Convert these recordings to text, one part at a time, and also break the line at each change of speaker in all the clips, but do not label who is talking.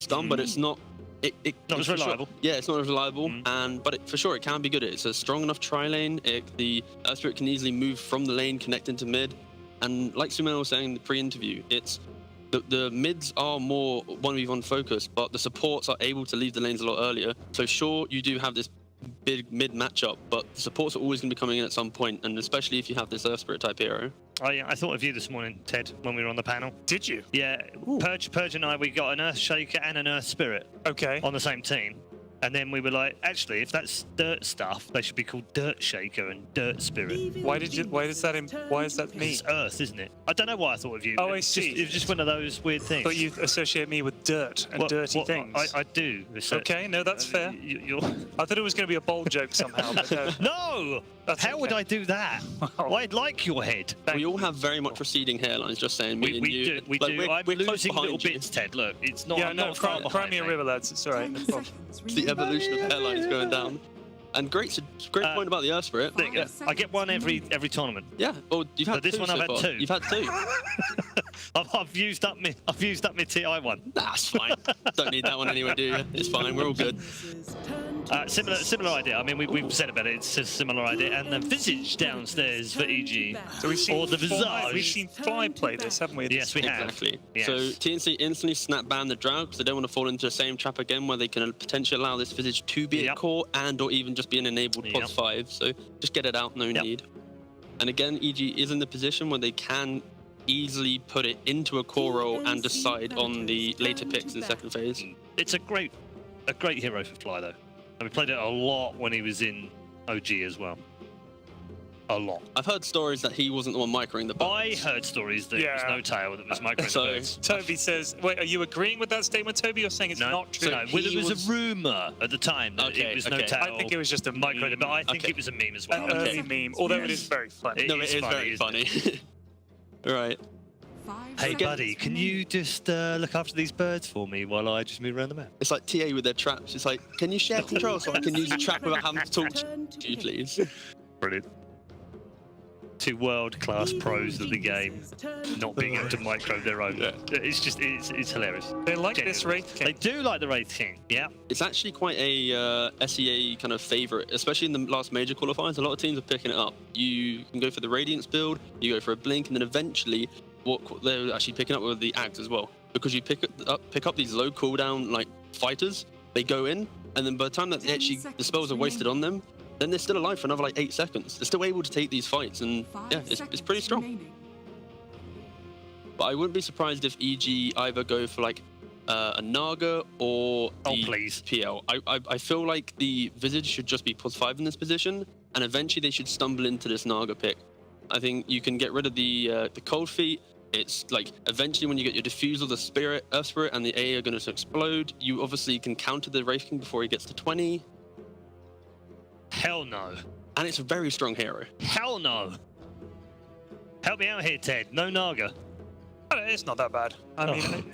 Stun, but it's not.
Not as reliable.
Sure, yeah, it's not as reliable, but for sure it can be good. It's a strong enough tri-lane. The Earth Spirit can easily move from the lane, connect into mid, and like Sumail was saying in the pre-interview, it's the mids are more 1v1 focused, but the supports are able to leave the lanes a lot earlier. So sure, you do have this big mid matchup, but the supports are always going to be coming in at some point, and especially if you have this Earth Spirit type hero.
Oh yeah, I thought of you this morning, Ted, when we were on the panel.
Did you?
Yeah, Purge and I, we got an Earth Shaker and an Earth Spirit.
Okay.
On the same team. And then we were like, actually, if that's dirt stuff, they should be called Dirt Shaker and Dirt Spirit.
Why does that mean?
It's Earth, isn't it? I don't know why I thought of you.
Oh, I see.
It was just one of those weird things.
But you associate me with dirt and dirty things.
I do.
Okay, no, that's fair. I thought it was going to be a bold joke somehow. But
no! How would I do that? Well, I'd like your head.
We all have very much receding hairlines, just saying.
We do. I'm losing little bits, Ted. Look, it's not.
Yeah, no, cry me a river, lads. It's all right. No problem.
The evolution of hairlines going down. And great point about the Earth Spirit.
There you go. I get one every tournament.
Yeah. Well, you've had
this
two
one.
so
I've had
far.
two.
You've had two.
I've used up my TI one.
That's fine. Don't need that one anyway, do you? It's fine. We're all good.
Similar idea. I mean, we've said about it. It's a similar idea. And the Visage downstairs for EG.
So we've seen
the Visage.
We've seen Fly play this, haven't we?
Yes, we have.
Exactly.
Yes.
So TNC instantly snap ban the Drow because they don't want to fall into the same trap again where they can potentially allow this Visage to be a core and or even just be an enabled POS 5. So just get it out, no need. And again, EG is in the position where they can easily put it into a core role and decide on the later picks in the second phase.
It's a great hero for Fly though. And we played it a lot when he was in OG as well. A lot.
I've heard stories that he wasn't the one microing the birds.
I heard stories that it was No Tail that was microing the birds.
Toby says, wait, are you agreeing with that statement, Toby, or saying it's not true?
No, well, there was a rumour at the time that it was No Tail.
I think it was just a
microing, but I think it was a meme as well.
An early meme, although it is very funny.
No, it is very funny. Right.
Hey, buddy, can you just look after these birds for me while I just move around the map?
It's like TA with their traps. It's like, can you share control so I can use a trap without having to talk to you, please?
Brilliant. Two world-class pros of the game not being able to micro their own. Yeah. It's just, it's hilarious.
They like this Wraith King.
They do like the Wraith King, yeah.
It's actually quite a SEA kind of favourite, especially in the last major qualifiers. A lot of teams are picking it up. You can go for the Radiance build, you go for a Blink, and then eventually what they're actually picking up with the Ags as well. Because you pick up these low cooldown like fighters, they go in, and then by the time that the spells are wasted on them, then they're still alive for another like 8 seconds. They're still able to take these fights, and yeah, it's pretty strong. But I wouldn't be surprised if EG either go for like a Naga or the PL. I feel like the Visage should just be +5 in this position, and eventually they should stumble into this Naga pick. I think you can get rid of the Cold Feet. It's like eventually when you get your Diffusal, the Earth Spirit, and the A are going to explode. You obviously can counter the Wraith King before he gets to 20.
Hell no.
And it's a very strong hero.
Hell no. Help me out here, Ted. No Naga.
It's not that bad. I mean,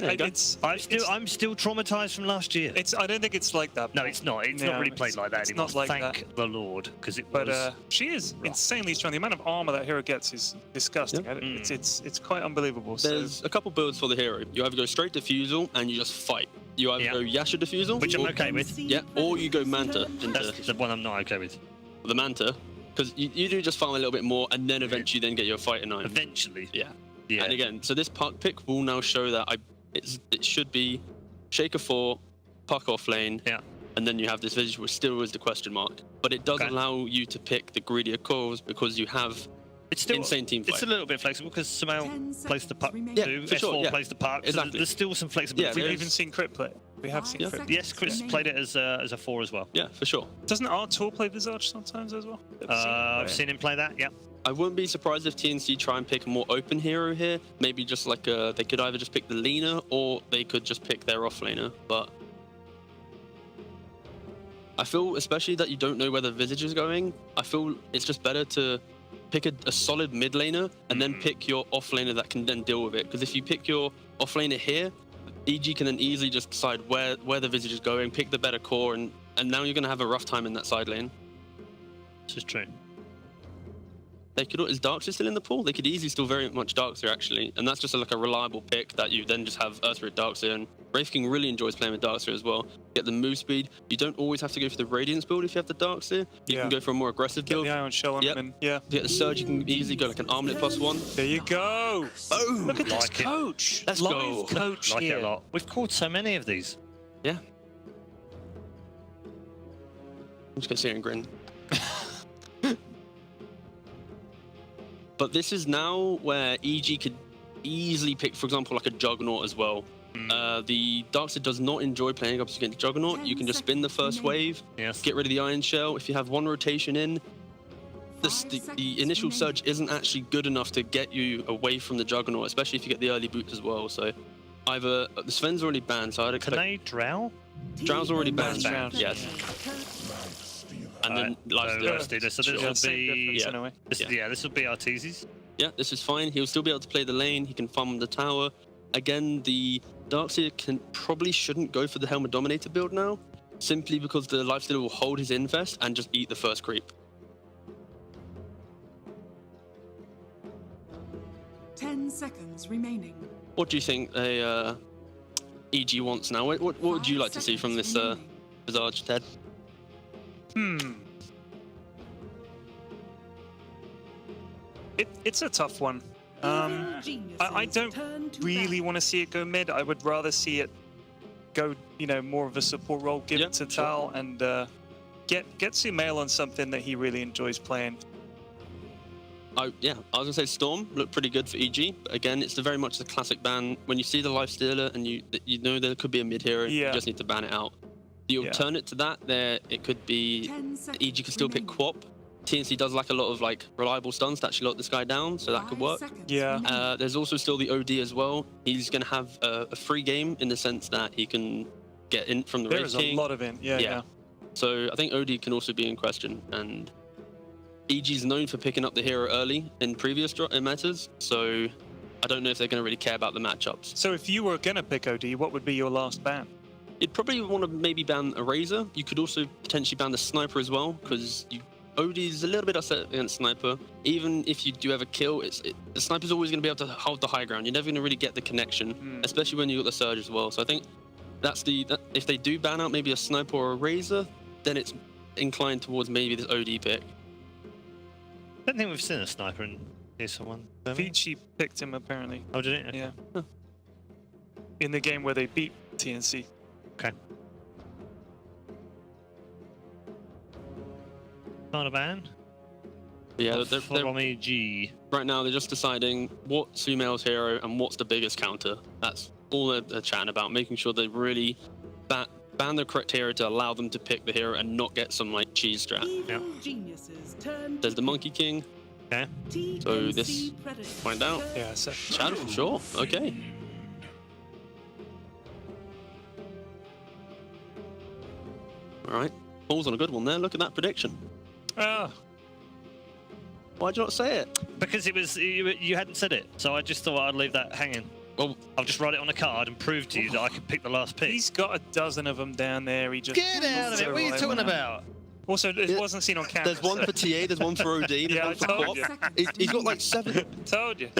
I'm still traumatized from last year.
I don't think it's like that.
No, it's not. It's not really played like that
it's
anymore.
Not like
Thank the Lord, because it was.
But she is insanely strong. The amount of armor that hero gets is disgusting.
Yep.
It's quite unbelievable.
There's a couple builds for the hero. You either go straight Diffusal and you just fight. You either go Yasha Diffusal,
which I'm okay with.
Yeah, or you go Manta.
That's the one I'm not okay with.
The Manta, because you do just farm a little bit more, and then eventually then get your Fighter 9.
Eventually.
Yeah. And again, so this Puck pick will now show that it should be Shaker 4, Puck off lane, and then you have this Visage, which still is the question mark. But it does allow you to pick the greedier cores because you have insane team fight.
It's a little bit flexible because Sumail plays the Puck too, S4 plays the Puck,
exactly.
So there's still some flexibility.
We've even seen Crit play. We have seen Crit.
Yes, Chris played it as a 4 as well.
Yeah, for sure.
Doesn't Artur play Visage sometimes as well?
I've seen him play that, yeah.
I wouldn't be surprised if TNC try and pick a more open hero here. Maybe just like they could either just pick the laner or they could just pick their off laner. But I feel, especially that you don't know where the Visage is going, I feel it's just better to pick a solid mid laner and then pick your off laner that can then deal with it. Because if you pick your off laner here, EG can then easily just decide where the Visage is going, pick the better core, and now you're going to have a rough time in that side lane.
This is true.
Is Darkseer still in the pool? They could easily still very much Darkseer actually, and that's just like a reliable pick that you then just have Earthspirit Darkseer, and Wraith King really enjoys playing with Darkseer as well. Get the move speed. You don't always have to go for the Radiance build if you have the Darkseer. You can go for a more aggressive build.
Get the Iron Shell on him, and
To get the Surge, you can easily go like an Armlet +1.
there you go.
Boom!
Look at this
Like it.
coach.
Let's
Live
go.
coach
Like
here.
it a lot. We've called so many of these.
Yeah. I'm just gonna sit here and grin. But this is now where EG could easily pick, for example, like a Juggernaut as well. The Darkseer does not enjoy playing up against Juggernaut. You can just spin the first wave,
Yes.
get rid of the Iron Shell. If you have one rotation in, the initial surge isn't actually good enough to get you away from the Juggernaut, especially if you get the early boots as well. So either the Sven's already banned, so I'd
Can
expect
they drow?
Drow's already banned.
Banned.
Yes. And then Lifestealer.
So this
Yeah,
will
same
be
difference anyway.
this will be Arteezy's.
Yeah, this is fine. He'll still be able to play the lane. He can farm the tower. Again, the Darkseer probably shouldn't go for the Helmet Dominator build now, simply because the Lifestealer will hold his Infest and just eat the first creep.
10 seconds remaining.
What do you think EG wants now? What would you like to see from this Visage, Ted?
It's a tough one. I don't really want to see it go mid. I would rather see it go, more of a support role. Give it to Tal and get Sumail on something that he really enjoys playing.
I was gonna say Storm looked pretty good for EG, but again, it's very much the classic ban. When you see the Lifestealer and you know there could be a mid hero, you just need to ban it out. The alternate to that, it could be EG could still pick Quap. TNC does like a lot of reliable stuns to actually lock this guy down, so that could work.
Yeah.
There's also still the OD as well. He's gonna have a free game in the sense that he can get in from the Wraith King.
There's a lot of it. Yeah.
So I think OD can also be in question, and EG's known for picking up the hero early in previous metas, so I don't know if they're going to really care about the matchups.
So if you were going to pick OD, what would be your last ban?
You'd probably want to maybe ban a Razor. You could also potentially ban the Sniper as well, because OD is a little bit upset against Sniper. Even if you do have a kill, the Sniper's always going to be able to hold the high ground. You're never going to really get the connection, especially when you got the Surge as well. So I think if they do ban out maybe a Sniper or a Razor, then it's inclined towards maybe this OD pick.
I don't think we've seen a sniper in here. Someone.
Vici picked him apparently.
Oh, did it? Okay.
Yeah. Huh. In the game where they beat TNC.
Okay. Not a ban.
Yeah,
from EG.
Right now they're just deciding what Sumail's hero and what's the biggest counter. That's all they're chatting about, making sure they really ban the correct hero to allow them to pick the hero and not get some cheese strat.
Yeah.
There's the Monkey King.
Okay.
So this find out.
Yeah, so
Shadow for sure. Okay. All right. Paul's on a good one there. Look at that prediction. Why'd you not say it?
Because it was you hadn't said it, so I just thought I'd leave that hanging.
Well,
I'll just write it on a card and prove to you that I could pick the last pick.
he's got a dozen of them down there. He just
Get out of it! What are you talking about?
Also, it wasn't seen on camera.
there's one for TA. There's one for OD. There's
Yeah,
one
I
for
told
Pop.
you.
He's got 7.
Told you.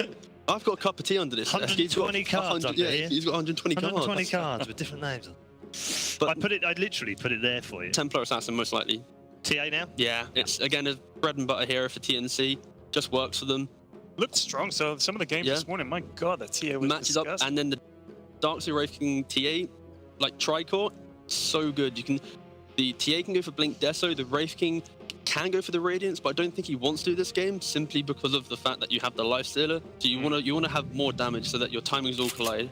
I've got a cup of tea under this.
120 cards under here.
He's got 120 cards.
120 cards with different names.
But
I literally put it there for you.
Templar Assassin most likely.
TA now?
Yeah, it's again a bread and butter hero for TNC. Just works for them.
Looked strong. So some of the games this morning, my God, the TA was
matches up, and then the Darkseer Wraith King TA, Tricore, so good. The TA can go for Blink Deso. The Wraith King can go for the Radiance, but I don't think he wants to do this game simply because of the fact that you have the Lifestealer. So you want to have more damage so that your timings all collide.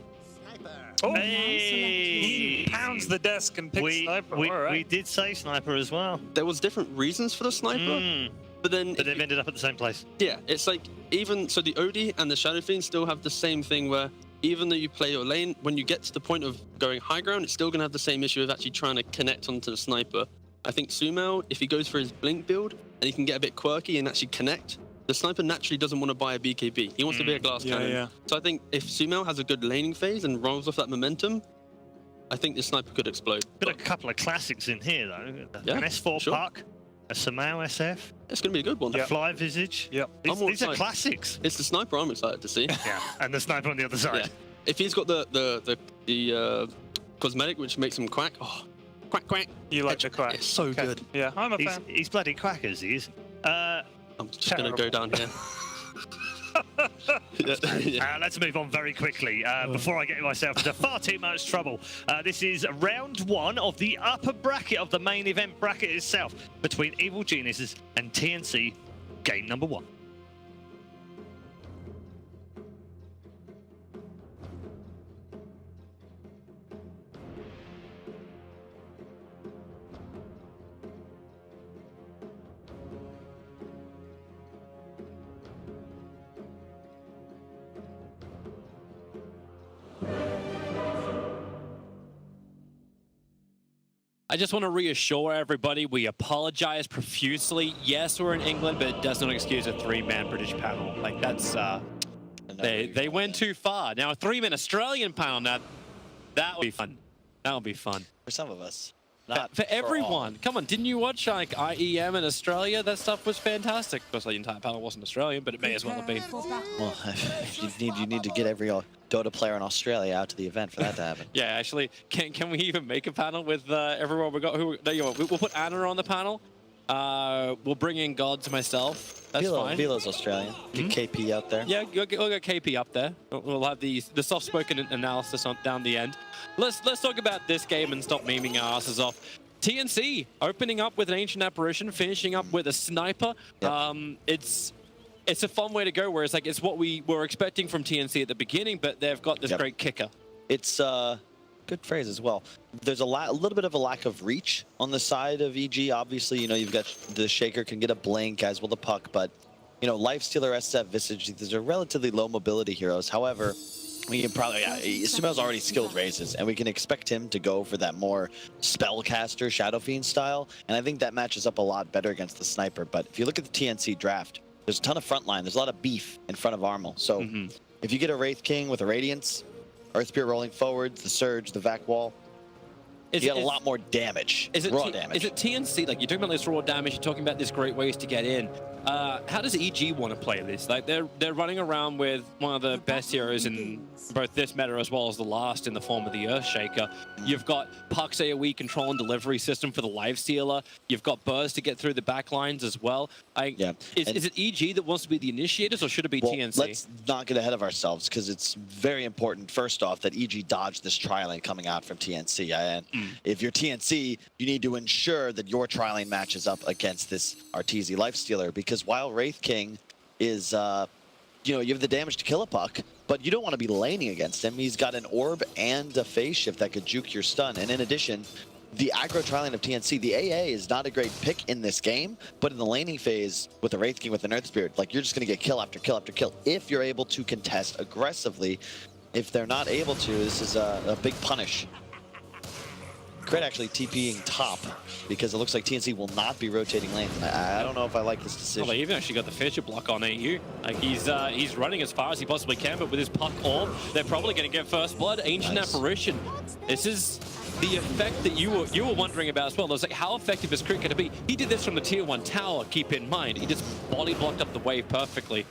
Oh,
hey!
He pounds the desk and picks Sniper.
We did say Sniper as well.
There was different reasons for the Sniper, but they've
ended up at the same place.
Yeah, it's even so the OD and the Shadow Fiend still have the same thing where even though you play your lane, when you get to the point of going high ground, it's still going to have the same issue of actually trying to connect onto the Sniper. I think Sumail, if he goes for his Blink build and he can get a bit quirky and actually connect, the Sniper naturally doesn't want to buy a BKB. He wants to be a glass cannon. Yeah. So I think if Sumail has a good laning phase and rolls off that momentum, I think the Sniper could explode.
Got a couple of classics in here though.
Yeah,
an S4 Puck, a Sumail SF.
It's going to be a good one.
A Fly Visage.
Yep.
These are classics.
It's the Sniper I'm excited to see.
Yeah, and the Sniper on the other side.
Yeah. If he's got the cosmetic, which makes him quack. Oh, quack, quack.
You like the quack?
It's so good.
Yeah, I'm a fan.
He's bloody crackers, he is.
I'm just going to go down here.
Let's move on very quickly before I get myself into far too much trouble. This is round 1 of the upper bracket of the main event bracket itself between Evil Geniuses and TNC, game number 1.
I just want to reassure everybody, we apologize profusely. Yes, we're in England, but it does not excuse a 3-man British panel. Like, that's, they went too far. Now, a 3-man Australian panel, now, that would be fun. That would be fun.
For some of us. Not
for everyone.
all.
Come on, didn't you watch, like, IEM in Australia? That stuff was fantastic. Of course, the entire panel wasn't Australian, but it may as well have been.
Well, you need to get every Dota player in Australia out to the event for that to happen.
Yeah, actually, can we even make a panel with everyone we got? We'll put Anna on the panel. We'll bring in Gods myself. That's fine.
Velo's Australian. Get KP out there.
Yeah, we'll get KP up there. We'll have the soft-spoken analysis down the end. Let's talk about this game and stop memeing our asses off. TNC opening up with an Ancient Apparition, finishing up with a Sniper. Yep. It's a fun way to go, where it's like it's what we were expecting from TNC at the beginning, but they've got this great kicker.
It's good phrase as well. There's a little bit of a lack of reach on the side of EG. Obviously, you know, you've got the Shaker can get a blink, as will the Puck, but you know, Lifestealer, SF, Visage, these are relatively low mobility heroes. However, we can probably, Sumel's already skilled raises, and we can expect him to go for that more spellcaster Shadow Fiend style, and I think that matches up a lot better against the Sniper. But if you look at the TNC draft, there's a ton of front line. There's a lot of beef in front of Armel. So if you get a Wraith King with a Radiance, Earth Spear rolling forwards, the Surge, the Vac Wall, you get a lot more damage, raw damage.
Is it TNC? Like, you're talking about this raw damage, you're talking about this great ways to get in. How does EG want to play this? Like, they're running around with one of the best heroes in both this meta as well as the last in the form of the Earthshaker. You've got Puck's AoE control and delivery system for the Lifestealer. You've got Burst to get through the back lines as well. Is it EG that wants to be the initiators, or should it be TNC?
Let's not get ahead of ourselves, because it's very important, first off, that EG dodged this tri-lane coming out from TNC. And if you're TNC, you need to ensure that your tri-lane matches up against this Arteezy Lifestealer, because while Wraith King is, you know, you have the damage to kill a Puck, but you don't want to be laning against him. He's got an orb and a phase shift that could juke your stun. And in addition, the aggro tri-lane of TNC, the AA is not a great pick in this game, but in the laning phase with the Wraith King with an Earth Spirit, like, you're just going to get kill after kill after kill if you're able to contest aggressively. If they're not able to, this is a big punish. Crit actually TPing top, because it looks like TNC will not be rotating lanes. I don't know if I like this decision.
Well, they even actually got the Fisher block on AU. Like, he's running as far as he possibly can, but with his Puck orb, they're probably going to get first blood. Ancient Apparition. This is the effect that you were wondering about as well. It was like, how effective is Crit going to be? He did this from the tier 1 tower, keep in mind. He just body blocked up the wave perfectly.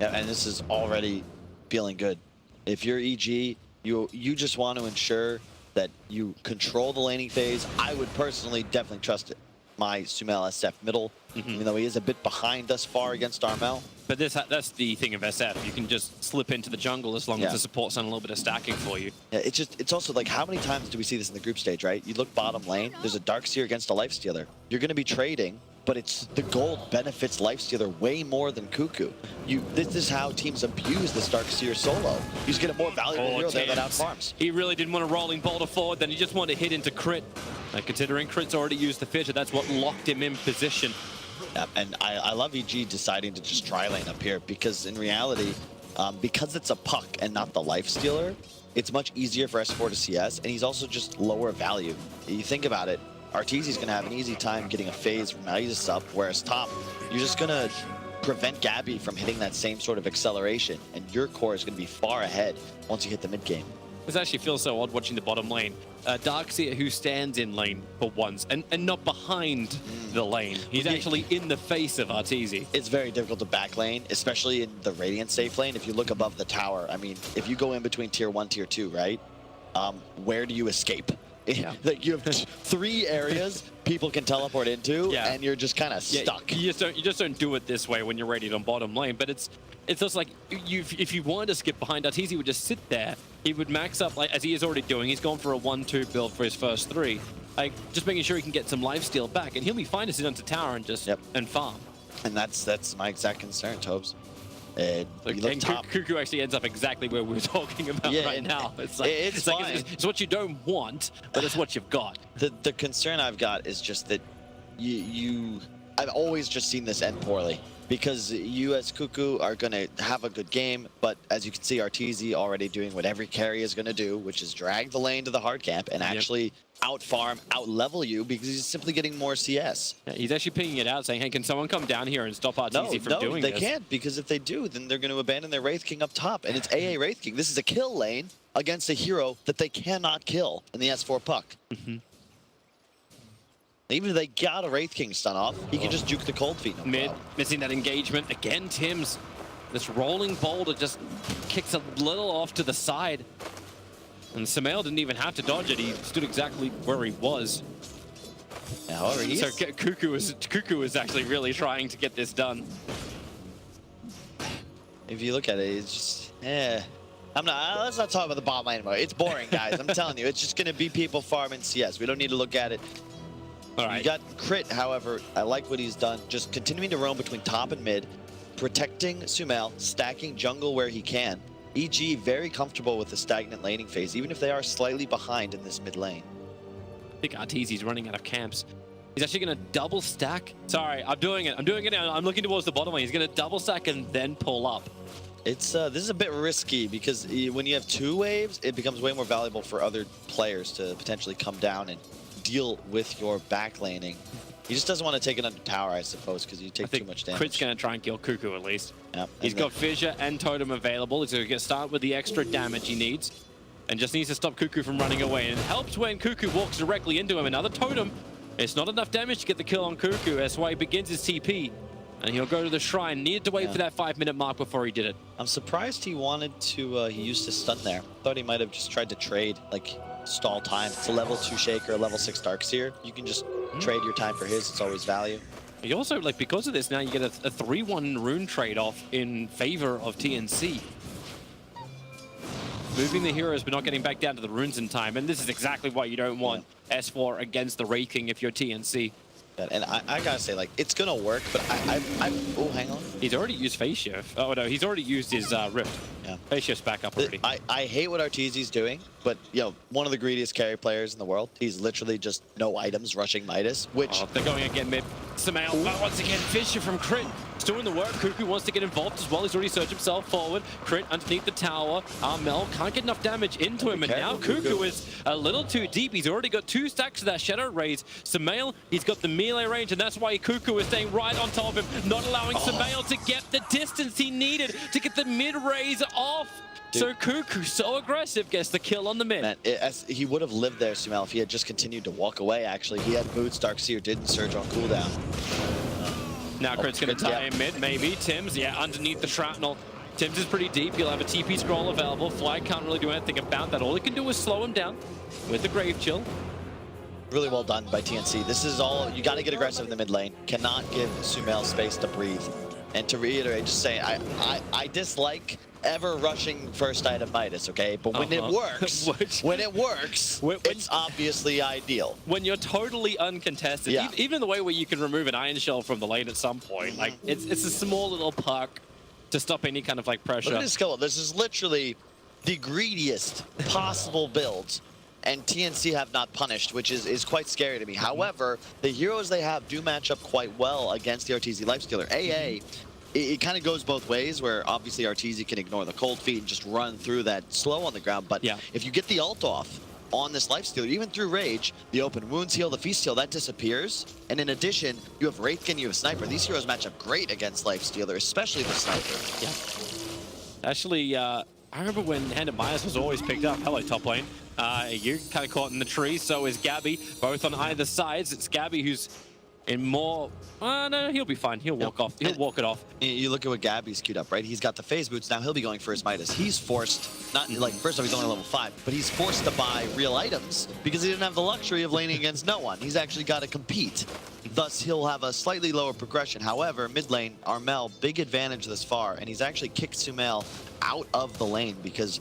Yeah, and this is already feeling good. If you're EG, you just want to ensure that you control the laning phase. I would personally definitely trust my Sumel SF middle, even though he is a bit behind thus far against Armel.
But that's the thing of SF. You can just slip into the jungle as long as the support's on a little bit of stacking for you.
Yeah, it's also like, how many times do we see this in the group stage, right? You look bottom lane, there's a Darkseer against a Lifestealer. You're going to be trading, but it's the gold benefits Lifestealer way more than Cuckoo. This is how teams abuse this Darkseer solo. You just get a more valuable hero there that outfarms.
He really didn't want a rolling boulder forward, then he just wanted to hit into Crit. Considering Crit's already used the Fisher, that's what locked him in position.
Yeah, and I love EG deciding to just tri-lane up here, because in reality, because it's a Puck and not the Lifestealer, it's much easier for S4 to CS, and he's also just lower value. You think about it, Arteezy's going to have an easy time getting a phase from Isis up, whereas top, you're just going to prevent Gabby from hitting that same sort of acceleration, and your core is going to be far ahead once you hit the mid game.
This actually feels so odd watching the bottom lane. Darkseer, who stands in lane for once, and not behind the lane. He's actually in the face of Arteezy.
It's very difficult to back lane, especially in the Radiant safe lane. If you look above the tower, I mean, if you go in between tier 1, tier 2, right? where do you escape?
Yeah.
Like you have 3 areas people can teleport into, and you're just kind of stuck.
You just don't do it this way when you're raiding on bottom lane. But it's just like if you wanted to skip behind Arteezy would just sit there. He would max up like as he is already doing. He's gone for a 1-2 build for his first 3, like just making sure he can get some lifesteal back, and he'll be fine to sit onto tower and just and farm. And
that's my exact concern, Tobes.
And Cuckoo actually ends up exactly where we were talking about right now. It's like it's what you don't want, but it's what you've got.
The concern I've got is just that I've always just seen this end poorly, because you as Cuckoo are going to have a good game, but as you can see, Arteezy already doing what every carry is going to do, which is drag the lane to the hard camp and actually out-farm, out-level you, because he's simply getting more CS.
Yeah, he's actually pinging it out, saying, hey, can someone come down here and stop Arteezy from doing this?
No, they can't, because if they do, then they're going to abandon their Wraith King up top, and it's AA Wraith King. This is a kill lane against a hero that they cannot kill in the S4 puck. Even if they got a Wraith King stun off, he can just juke the Cold Feet.
Mid, missing that engagement. Again, Tim's. This rolling boulder just kicks a little off to the side. And Sumail didn't even have to dodge it. He stood exactly where he was.
However,
so Cuckoo is actually really trying to get this done.
If you look at it, it's just, let's not talk about the bot lane anymore. It's boring, guys. I'm telling you, it's just going to be people farming CS. We don't need to look at it.
All right.
You got Crit, however, I like what he's done. Just continuing to roam between top and mid, protecting Sumail, stacking jungle where he can. EG very comfortable with the stagnant laning phase, even if they are slightly behind in this mid lane.
I think Arteezy's running out of camps. He's actually going to double stack. Sorry, I'm doing it. I'm looking towards the bottom lane. He's going to double stack and then pull up.
It's this is a bit risky, because when you have 2 waves, it becomes way more valuable for other players to potentially come down and deal with your back laning. He just doesn't want to take it under tower, I suppose, because you take too much damage.
Crit's going to try and kill Cuckoo at least.
Yep.
He's got Fissure and Totem available. He's going to start with the extra damage he needs, and just needs to stop Cuckoo from running away. And it helps when Cuckoo walks directly into him. Another Totem. It's not enough damage to get the kill on Cuckoo. That's why he begins his TP. And he'll go to the shrine. Needed to wait for that 5-minute mark before he did it.
I'm surprised he wanted to, he used his stun there. Thought he might have just tried to trade, like, stall time. It's a level 2 Shaker, a level 6 Darkseer. You can just trade your time for his. It's always value.
You also, like, because of this now, you get a 3-1 rune trade-off in favor of TNC. Moving the heroes, but not getting back down to the runes in time. And this is exactly why you don't want S4 against the Wraith King if you're TNC.
And I gotta say, like, it's gonna work, but oh, hang on.
He's already used Phase Shift. Oh, no, he's already used his Rift.
Yeah.
Phase Shift's back up already.
I hate what Arteezy's doing, but, you know, one of the greediest carry players in the world. He's literally just no items rushing Midas, which...
Oh, they're going again mid. Sumail, once again, Fissure from Crit. He's doing the work. Cuckoo wants to get involved as well. He's already surged himself forward. Crit underneath the tower. Mel can't get enough damage into him, and now Cuckoo is a little too deep. He's already got 2 stacks of that Shadow Raise. Sumail, he's got the melee range, and that's why Cuckoo is staying right on top of him, not allowing Sumail to get the distance he needed to get the mid-raise off. Dude. So Cuckoo, so aggressive, gets the kill on the mid.
Man, he would have lived there, Sumail, if he had just continued to walk away, actually. He had boots, Darkseer didn't surge on cooldown.
Now Crit's going to tie in mid, maybe. Tim's, underneath the shrapnel. Tim's is pretty deep. He'll have a TP scroll available. Fly can't really do anything about that. All he can do is slow him down with the Grave Chill.
Really well done by TNC. This is all, you got to get aggressive in the mid lane. Cannot give Sumail space to breathe. And to reiterate, just saying, I dislike ever rushing first item Midas, okay? But when it works, it's obviously ideal.
When you're totally uncontested, even in the way where you can remove an Iron Shell from the lane at some point, like it's a small little perk to stop any kind of like pressure.
Look at his skill. This is literally the greediest possible build, and TNC have not punished, which is quite scary to me. However, the heroes they have do match up quite well against the Arteezy Lifestealer. AA, it kind of goes both ways, where obviously Arteezy can ignore the cold feet and just run through that slow on the ground, but if you get the ult off on this Lifestealer, even through Rage, the open wounds heal, the feast heal, that disappears. And in addition, you have Wraithkin, you have Sniper. These heroes match up great against Lifestealer, especially the Sniper.
Yeah. Actually, I remember when Hand of Midas was always picked up. Hello, top lane. You're kind of caught in the tree, so is Gabby. Both on either sides. It's Gabby who's in more... no, he'll be fine. He'll walk off. He'll walk it off.
You look at what Gabby's queued up, right? He's got the phase boots. Now he'll be going for his Midas. He's forced, not like, first off, he's only level 5, but he's forced to buy real items because he didn't have the luxury of laning against no one. He's actually got to compete. Thus, he'll have a slightly lower progression. However, mid lane, Armel, big advantage this far, and he's actually kicked Sumail out of the lane because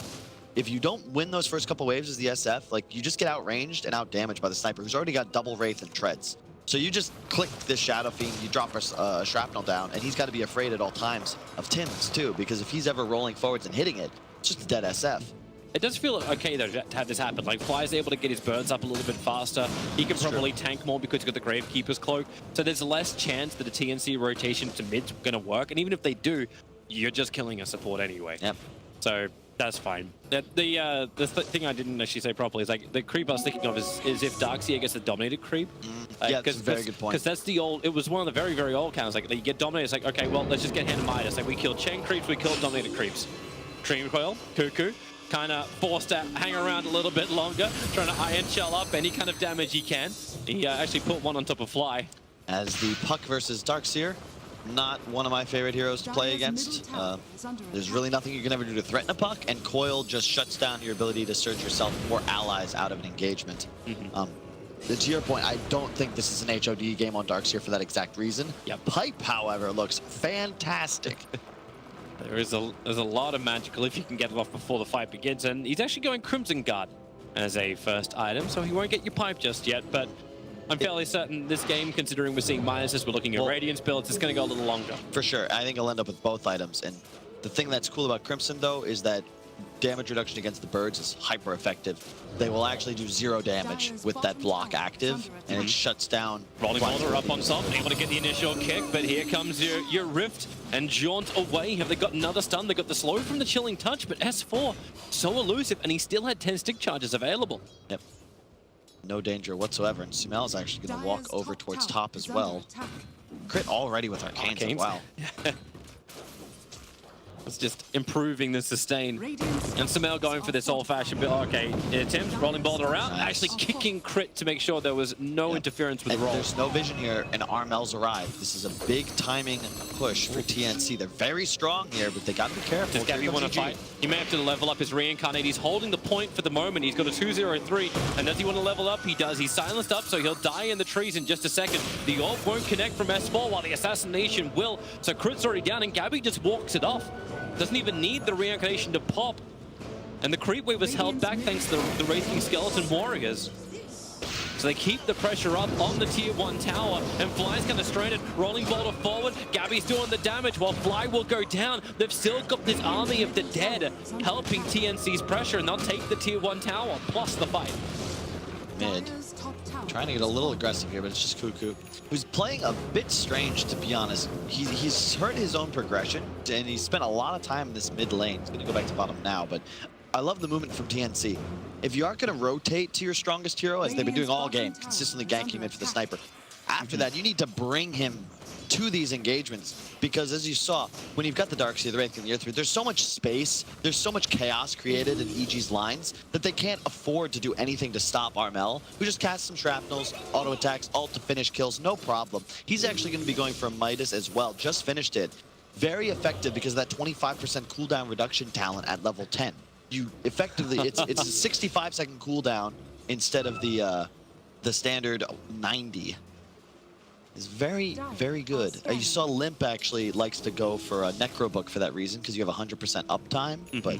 if you don't win those first couple waves as the SF, like, you just get outranged and outdamaged by the sniper, who's already got double Wraith and Treads. So you just click this Shadow Fiend, you drop a Shrapnel down, and he's got to be afraid at all times of Tim's too, because if he's ever rolling forwards and hitting it, it's just a dead SF.
It does feel okay, though, to have this happen. Like, Fly's able to get his burns up a little bit faster. He can probably tank more because he's got the Gravekeeper's Cloak. So there's less chance that a TNC rotation to mid's going to work. And even if they do, you're just killing a support anyway.
Yep.
So that's fine. The thing I didn't actually say properly is, like, the creep I was thinking of is if Darkseer gets the dominated creep.
Yeah, that's a very good point.
Because that's the old, it was one of the very, very old counters. Like, you get dominated, it's like, okay, well, let's just get hand to Midas. Like, we killed chain creeps, we killed dominated creeps. Dream Coil, Cuckoo, kind of forced to hang around a little bit longer, trying to Iron Shell up any kind of damage he can. He actually put one on top of Fly.
As the Puck versus Darkseer, not one of my favorite heroes to play against. There's really nothing you can ever do to threaten a Puck, and Coil just shuts down your ability to surge yourself or allies out of an engagement. To your point, I don't think this is an HOD game on Darkseer for that exact reason. Pipe, however, looks fantastic.
There's a lot of magical if you can get it off before the fight begins, and he's actually going Crimson Guard as a first item, so he won't get your pipe just yet, but I'm fairly certain this game, considering we're seeing minuses, we're looking at Radiance builds, it's going to go a little longer.
For sure. I think he'll end up with both items, and the thing that's cool about Crimson, though, is that damage reduction against the birds is hyper effective. They will actually do 0 damage with that block active, and it shuts down.
Rolling Boulder up on top, able to get the initial kick, but here comes your Rift and Jaunt away. Have they got another stun? They got the slow from the Chilling Touch, but S4 so elusive, and he still had 10 stick charges available.
Yep. No danger whatsoever, and Sumail is actually going to walk over towards top as well. Crit already with Arcanes. Wow.
It's just improving the sustain. And Sumail going for this old-fashioned bit. Okay, Tim's rolling Boulder around, actually kicking crit to make sure there was no interference with the roll.
There's no vision here, and Armel's arrived. This is a big timing push for TNC. They're very strong here, but they got to be careful.
Does Gabby want to fight? He may have to level up his Reincarnate. He's holding the point for the moment. He's got a 2-0-3, and does he want to level up? He does. He's silenced up, so he'll die in the trees in just a second. The orb won't connect from S4, while the assassination will. So crit's already down, and Gabby just walks it off. Doesn't even need the reincarnation to pop. And the creep wave was held back thanks to the Wraithing Skeleton Warriors. So they keep the pressure up on the tier 1 tower, and Fly's kind of stranded, rolling Boulder forward. Gabby's doing the damage while Fly will go down. They've still got this army of the dead helping TNC's pressure, and they'll take the tier 1 tower plus the fight.
Mid. Trying to get a little aggressive here, but it's just Cuckoo, who's playing a bit strange, to be honest. He's hurt his own progression, and he's spent a lot of time in this mid lane. He's going to go back to bottom now, but I love the movement from TNC. If you are going to rotate to your strongest hero, as they've been doing all game, consistently ganking mid for the sniper, after that, you need to bring him to these engagements, because as you saw, when you've got the Darkseer, the Wraith, and the Earth, there's so much space, there's so much chaos created in EG's lines that they can't afford to do anything to stop Armel, who just casts some shrapnels, auto attacks, ult to finish kills, no problem. He's actually going to be going for a Midas as well, just finished it. Very effective because of that 25% cooldown reduction talent at level 10. You effectively, it's a 65-second cooldown instead of the standard 90. Is very, very good. You saw Limp actually likes to go for a Necro Book for that reason, because you have 100% uptime, but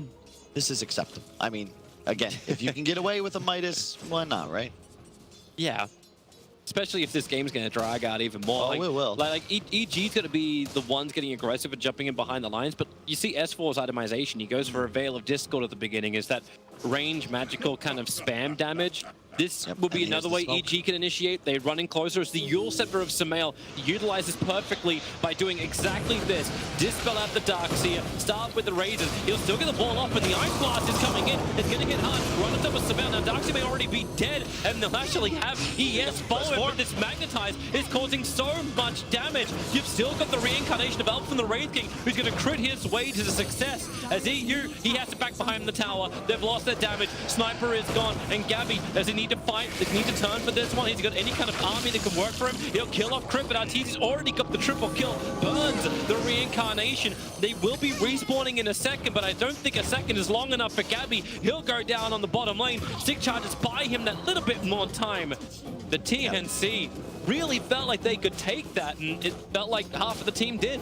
this is acceptable. I mean, again, if you can get away with a Midas, why not, right?
Yeah. Especially if this game's going to drag out even more.
Oh, it will.
Like EG's going to be the ones getting aggressive and jumping in behind the lines, but you see S4's itemization. He goes for a Veil of Discord at the beginning. Is that range magical kind of spam damage? This will be another way EG can initiate. They run in closer as the Yule Scepter of Sumail utilizes perfectly by doing exactly this. Dispel out the Darkseer, start with the Razors. He'll still get the ball up, and the Ice Blast is coming in. It's going to hit hard. Run on top of Sumail. Now Darkseer may already be dead, and they'll actually have ES follow him, but this Magnetize is causing so much damage. You've still got the reincarnation of Elf from the Wraith King, who's going to crit his way to the success. As he has to back behind the tower. They've lost their damage. Sniper is gone, and Gabby, as he needs need to fight. They need to turn for this one. He's got any kind of army that can work for him. He'll kill off Crit, but Arteezy's already got the triple kill. Burns the reincarnation. They will be respawning in a second, but I don't think a second is long enough for Gabby. He'll go down on the bottom lane. Stick charges buy him that little bit more time. The TNC really felt like they could take that, and it felt like half of the team did.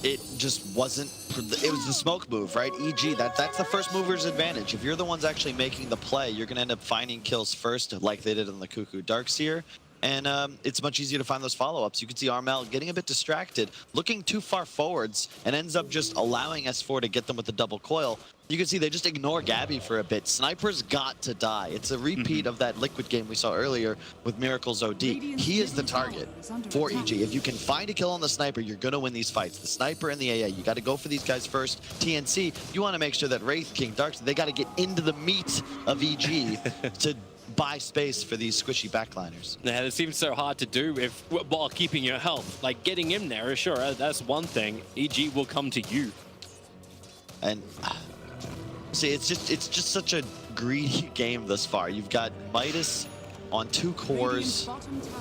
It just wasn't. It was the smoke move, right? EG, that's the first mover's advantage. If you're the ones actually making the play, you're going to end up finding kills first, like they did on the Cuckoo Darkseer. And it's much easier to find those follow-ups. You can see Armel getting a bit distracted, looking too far forwards, and ends up just allowing S4 to get them with the double coil. You can see they just ignore Gabby for a bit. Sniper's got to die. It's a repeat of that Liquid game we saw earlier with Miracle's OD. He is the target for EG. If you can find a kill on the Sniper, you're going to win these fights. The Sniper and the AA, you got to go for these guys first. TNC, you want to make sure that Wraith King, Darkseid, they got to get into the meat of EG to buy space for these squishy backliners.
Yeah, it seems so hard to do if while keeping your health. Like getting in there, sure, that's one thing. EG will come to you.
And see, it's just such a greedy game thus far. You've got Midas on 2 cores,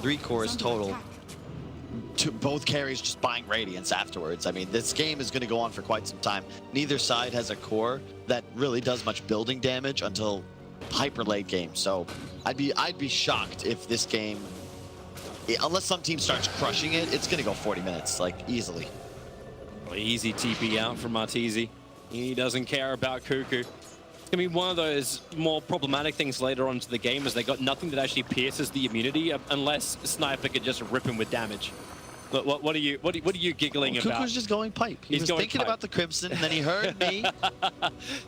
3 cores total. Both carries just buying Radiance afterwards. I mean, this game is going to go on for quite some time. Neither side has a core that really does much building damage until hyper late game. So I'd be shocked if this game, unless some team starts crushing it, it's going to go 40 minutes, like easily.
Easy TP out from Arteezy. He doesn't care about Cuckoo. It's going to be one of those more problematic things later on into the game, as they got nothing that actually pierces the immunity unless Sniper could just rip him with damage. But what are you giggling about?
Cuckoo's just going pipe. He was thinking about the Crimson, and then he heard me,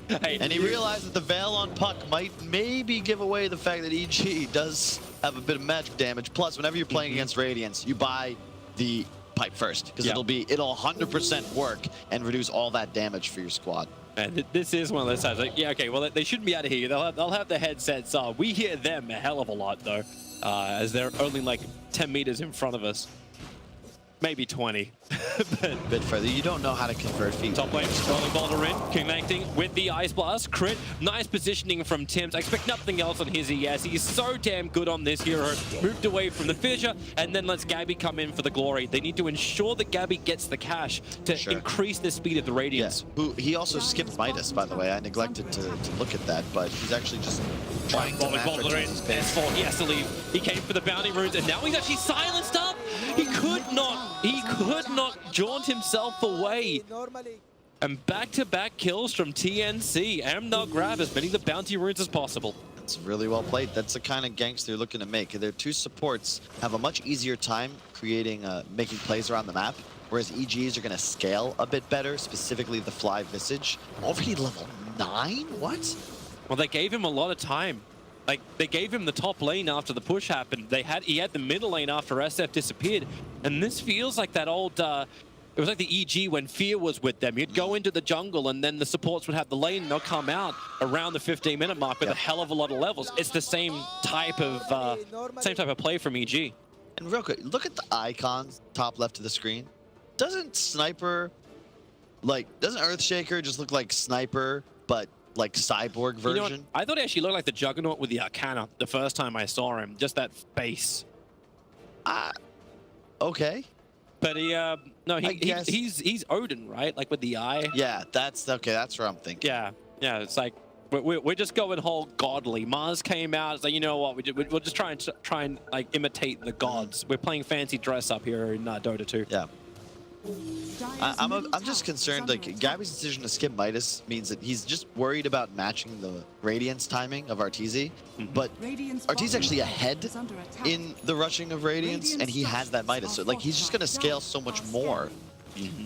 and he realized that the Veil on Puck might maybe give away the fact that EG does have a bit of magic damage. Plus, whenever you're playing against Radiance, you buy the pipe first, because it'll 100% work and reduce all that damage for your squad.
And this is one of those times, like, yeah, okay, well, they shouldn't be out of here. They'll have the headsets on. We hear them a hell of a lot, though, as they're only like 10 meters in front of us. Maybe 20.
A bit further. You don't know how to convert feet.
Top lane, scrolling Boulder in, connecting with the Ice Blast. Crit, nice positioning from Tims. I expect nothing else on his ES. He's so damn good on this hero. Moved away from the fissure, and then lets Gabby come in for the glory. They need to ensure that Gabby gets the cash to increase the speed of the Radiance.
Yeah. He also skipped Midas, by the way. I neglected to look at that, but he's actually just trying to match Arteezy's pace.
S4, he has to leave. He came for the bounty runes, and now he's actually silenced up. He could not jaunt himself away. And back-to-back kills from TNC. Amnok grab as many of the bounty runes as possible.
It's really well played. That's the kind of ganks they're looking to make. Their 2 supports have a much easier time creating, making plays around the map, whereas EGs are going to scale a bit better, specifically the Fly Visage. Already level 9? What?
Well, they gave him a lot of time. Like, they gave him the top lane after the push happened. He had the middle lane after SF disappeared. And this feels like that old, it was like the EG when Fear was with them. You'd go into the jungle and then the supports would have the lane and they'll come out around the 15-minute mark with a hell of a lot of levels. It's the same type of play from EG.
And real quick, look at the icons top left of the screen. Doesn't Earthshaker just look like Sniper, but like cyborg version?
You know what? I thought he actually looked like the Juggernaut with the Arcana the first time I saw him. Just that face.
Okay.
But he's Odin, right? Like with the eye.
Yeah, that's okay. That's what I'm thinking.
Yeah, it's like we're just going whole godly. Mars came out. It's like, you know what? We'll just try and like imitate the gods. We're playing fancy dress up here in Dota 2.
Yeah. I'm just concerned, like, Gabby's decision to skip Midas means that he's just worried about matching the Radiance timing of Arteezy, but Arteezy's actually ahead in the rushing of Radiance, and he has that Midas, so like he's just going to scale so much more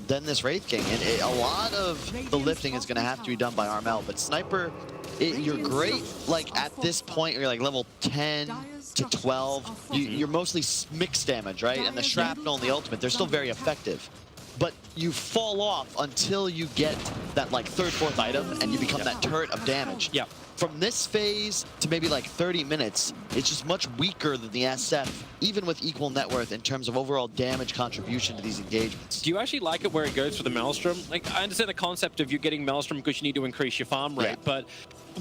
than this Wraith King, and a lot of the lifting is going to have to be done by Armel, but Sniper, you're great, like, at this point, you're like level 10 to 12, you're mostly mixed damage, right? And the Shrapnel and the Ultimate, they're still very effective. But you fall off until you get that like 3rd, 4th item and you become that turret of damage.
Yeah.
From this phase to maybe like 30 minutes, it's just much weaker than the SF, even with equal net worth in terms of overall damage contribution to these engagements.
Do you actually like it where it goes for the Maelstrom? Like, I understand the concept of you getting Maelstrom because you need to increase your farm rate, but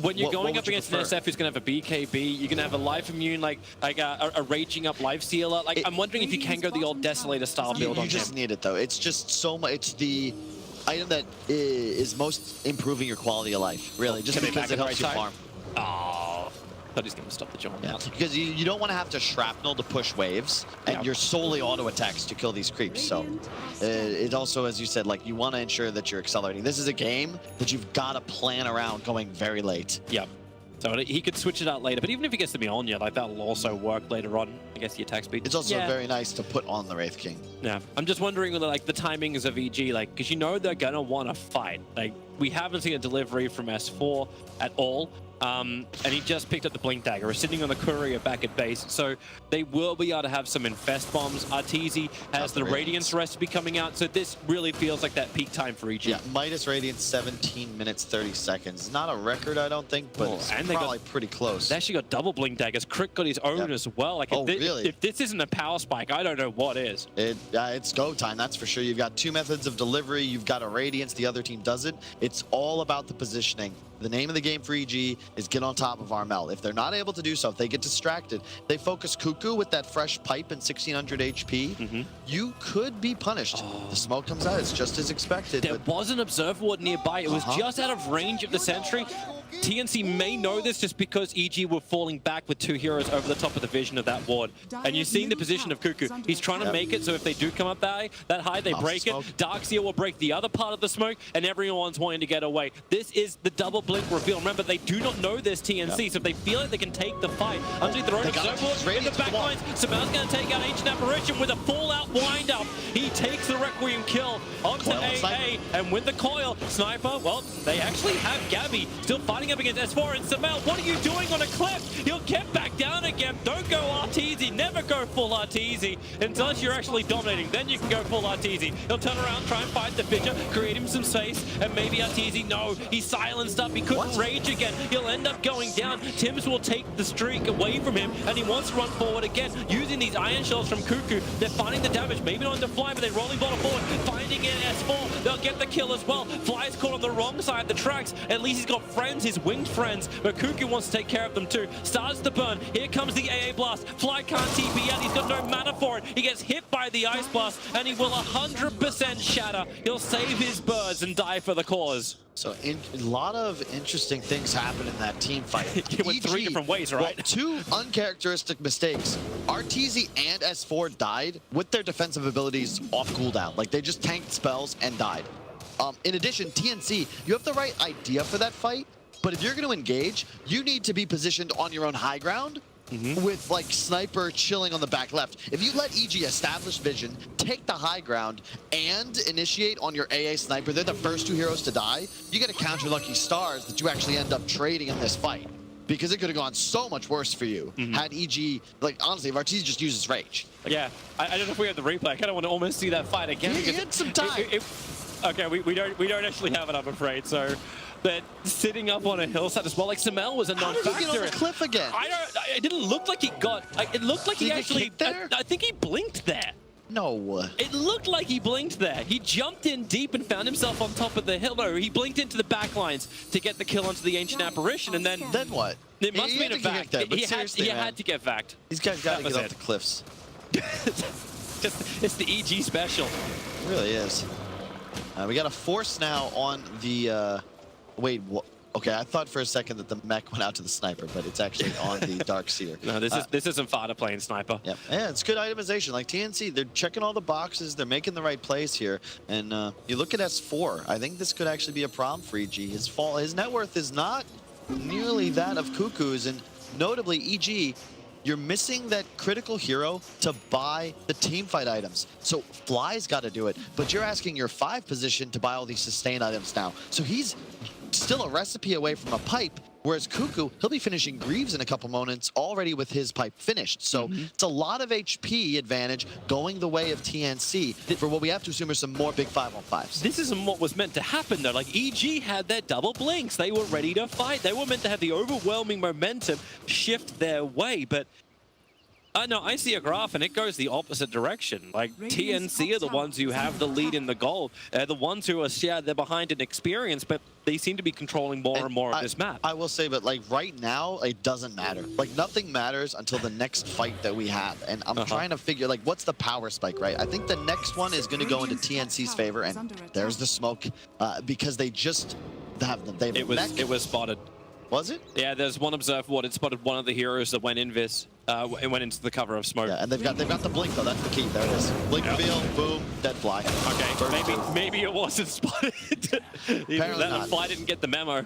when you're
What
going
would
up
you
against an
prefer?
SF who's going to have a BKB, you're going to have a life immune, like a raging up life sealer. Like, I'm wondering if you can go the old Desolator style build on
You just
him.
need it though. It's just so much. It's the item that is most improving your quality of life, really, just
Can they
because
back
it
it
helps
right
you
side?
farm.
Oh, thought he's going to stop the jump.
Yeah, because you don't want to have to shrapnel to push waves, and
Yeah.
you're solely auto attacks to kill these creeps. So it also, as you said, like you want to ensure that you're accelerating. This is a game that you've got to plan around going very late.
Yep. So he could switch it out later, but even if he gets the Mjolnir, like that'll also work later on. I guess the attack speed.
It's also
Yeah.
very nice to put on the Wraith King.
Yeah, I'm just wondering, like, the timings of EG, like, because you know they're gonna want to fight. Like, we haven't seen a delivery from S4 at all, and he just picked up the Blink Dagger. We're sitting on the courier back at base, so they will be able to have some infest bombs. Arteezy has the Radiance recipe coming out, so this really feels like that peak time for EG.
Yeah, Midas Radiance 17 minutes 30 seconds. Not a record, I don't think, but it's
and they
probably pretty close.
They actually got double Blink Daggers. Crick got his own as well. Like, if
really?
if this isn't a power spike, I don't know what is.
It's go time, that's for sure. You've got two methods of delivery. You've got a Radiance, the other team does it. It's all about the positioning. The name of the game for EG is get on top of Armel. If they're not able to do so, if they get distracted, they focus Cuckoo with that fresh pipe and 1600 HP, you could be punished. The smoke comes out, it's just as expected.
There
But
was an observer ward nearby. It was just out of range of the sentry. TNC may know this just because EG were falling back with two heroes over the top of the vision of that ward. And you're seeing the position of Cuckoo. He's trying to make it so if they do come up that high, they break it. Darkseer will break the other part of the smoke, and everyone's wanting to get away. This is the double blink reveal. Remember, they do not know this TNC, so if they feel like they can take the fight, underneath their own observer ward, in the back lines, Samel's going to take out Ancient Apparition with a fallout wind-up. He takes the Requiem kill onto AA, and with the coil, Sniper, well, they actually have Gabby still fighting up against S4, and Samel, what are you doing on a cliff? He'll get back down again. Don't go Arteezy. Never go full Arteezy unless you're actually dominating. Then you can go full Arteezy. He'll turn around, try and fight the Fissure, create him some space, and maybe Arteezy, no, he's silenced up. He couldn't rage again. He'll end up going down. Tims will take the streak away from him, and he wants to run forward again, using these iron shells from Cuckoo. They're finding the damage, maybe not into Fly, but they're rolling bottle forward, finding in S4. They'll get the kill as well. Fly's caught on the wrong side of the tracks. At least he's got friends, his winged friends, but Cuckoo wants to take care of them too. Starts to burn. Here comes the AA blast. Fly can't TP out. He's got no mana for it. He gets hit by the ice blast, and he will 100% shatter. He'll save his birds and die for the cause.
So a lot of interesting things happen in that team fight.
It went three different ways, right?
Well, two uncharacteristic mistakes. Arteezy and S4 died with their defensive abilities off cooldown. Like, they just tanked spells and died. In addition, TNC, you have the right idea for that fight, but if you're going to engage, you need to be positioned on your own high ground with, like, Sniper chilling on the back left. If you let EG establish vision, take the high ground, and initiate on your AA Sniper, they're the first two heroes to die, you get to count your lucky stars that you actually end up trading in this fight. Because it could have gone so much worse for you had EG, like, honestly, if Arteezy just uses Rage. Like,
yeah, I don't know if we have the replay. I kind of want to almost see that fight again.
He had some time.
Okay, we don't actually have it, I'm afraid. So, but sitting up on a hillside as well, like Samel was a non-factor.
How did he get on the cliff again?
It didn't look like he got. It looked like he actually. I think he blinked there.
No.
It looked like he blinked there. He jumped in deep and found himself on top of the hill. No, he blinked into the back lines to get the kill onto the Ancient Apparition, and then
what?
It must have been a vac. He had to get vacked.
These guys got to get off the cliffs.
It's the EG special.
It really is. We got a force now on the. Wait, what? Okay, I thought for a second that the mech went out to the Sniper, but it's actually on the Darkseer.
No, this isn't Fada playing Sniper.
Yeah, it's good itemization. Like TNC, they're checking all the boxes. They're making the right plays here. And you look at S4. I think this could actually be a problem for EG. His net worth is not nearly that of Cuckoo's, and notably, EG, you're missing that critical hero to buy the team fight items. So Fly's got to do it, but you're asking your 5 position to buy all these sustain items now. So he's still a recipe away from a pipe, whereas Cuckoo, he'll be finishing Greaves in a couple moments already with his pipe finished. So it's a lot of HP advantage going the way of TNC for what we have to assume are some more big 5-on-5s.
This isn't what was meant to happen, though. Like, EG had their double blinks. They were ready to fight. They were meant to have the overwhelming momentum shift their way, but No, I see a graph and it goes the opposite direction. Like TNC are the ones who have the lead in the gold. They're the ones who are, yeah, they're behind in experience, but they seem to be controlling more and more of this map.
I will say, but like right now, it doesn't matter. Like nothing matters until the next fight that we have. And I'm trying to figure like what's the power spike, right? I think the next one is going to go into TNC's favor, and there's the smoke because they just have them.
It was spotted.
Was it?
Yeah, there's one observer board. It spotted one of the heroes that went in this. It went into the cover of smoke.
Yeah, and they've got the blink though. That's the key. There it is. Blink reveal, boom, dead fly.
Okay, maybe it wasn't spotted.
Apparently not.
Fly didn't get the memo.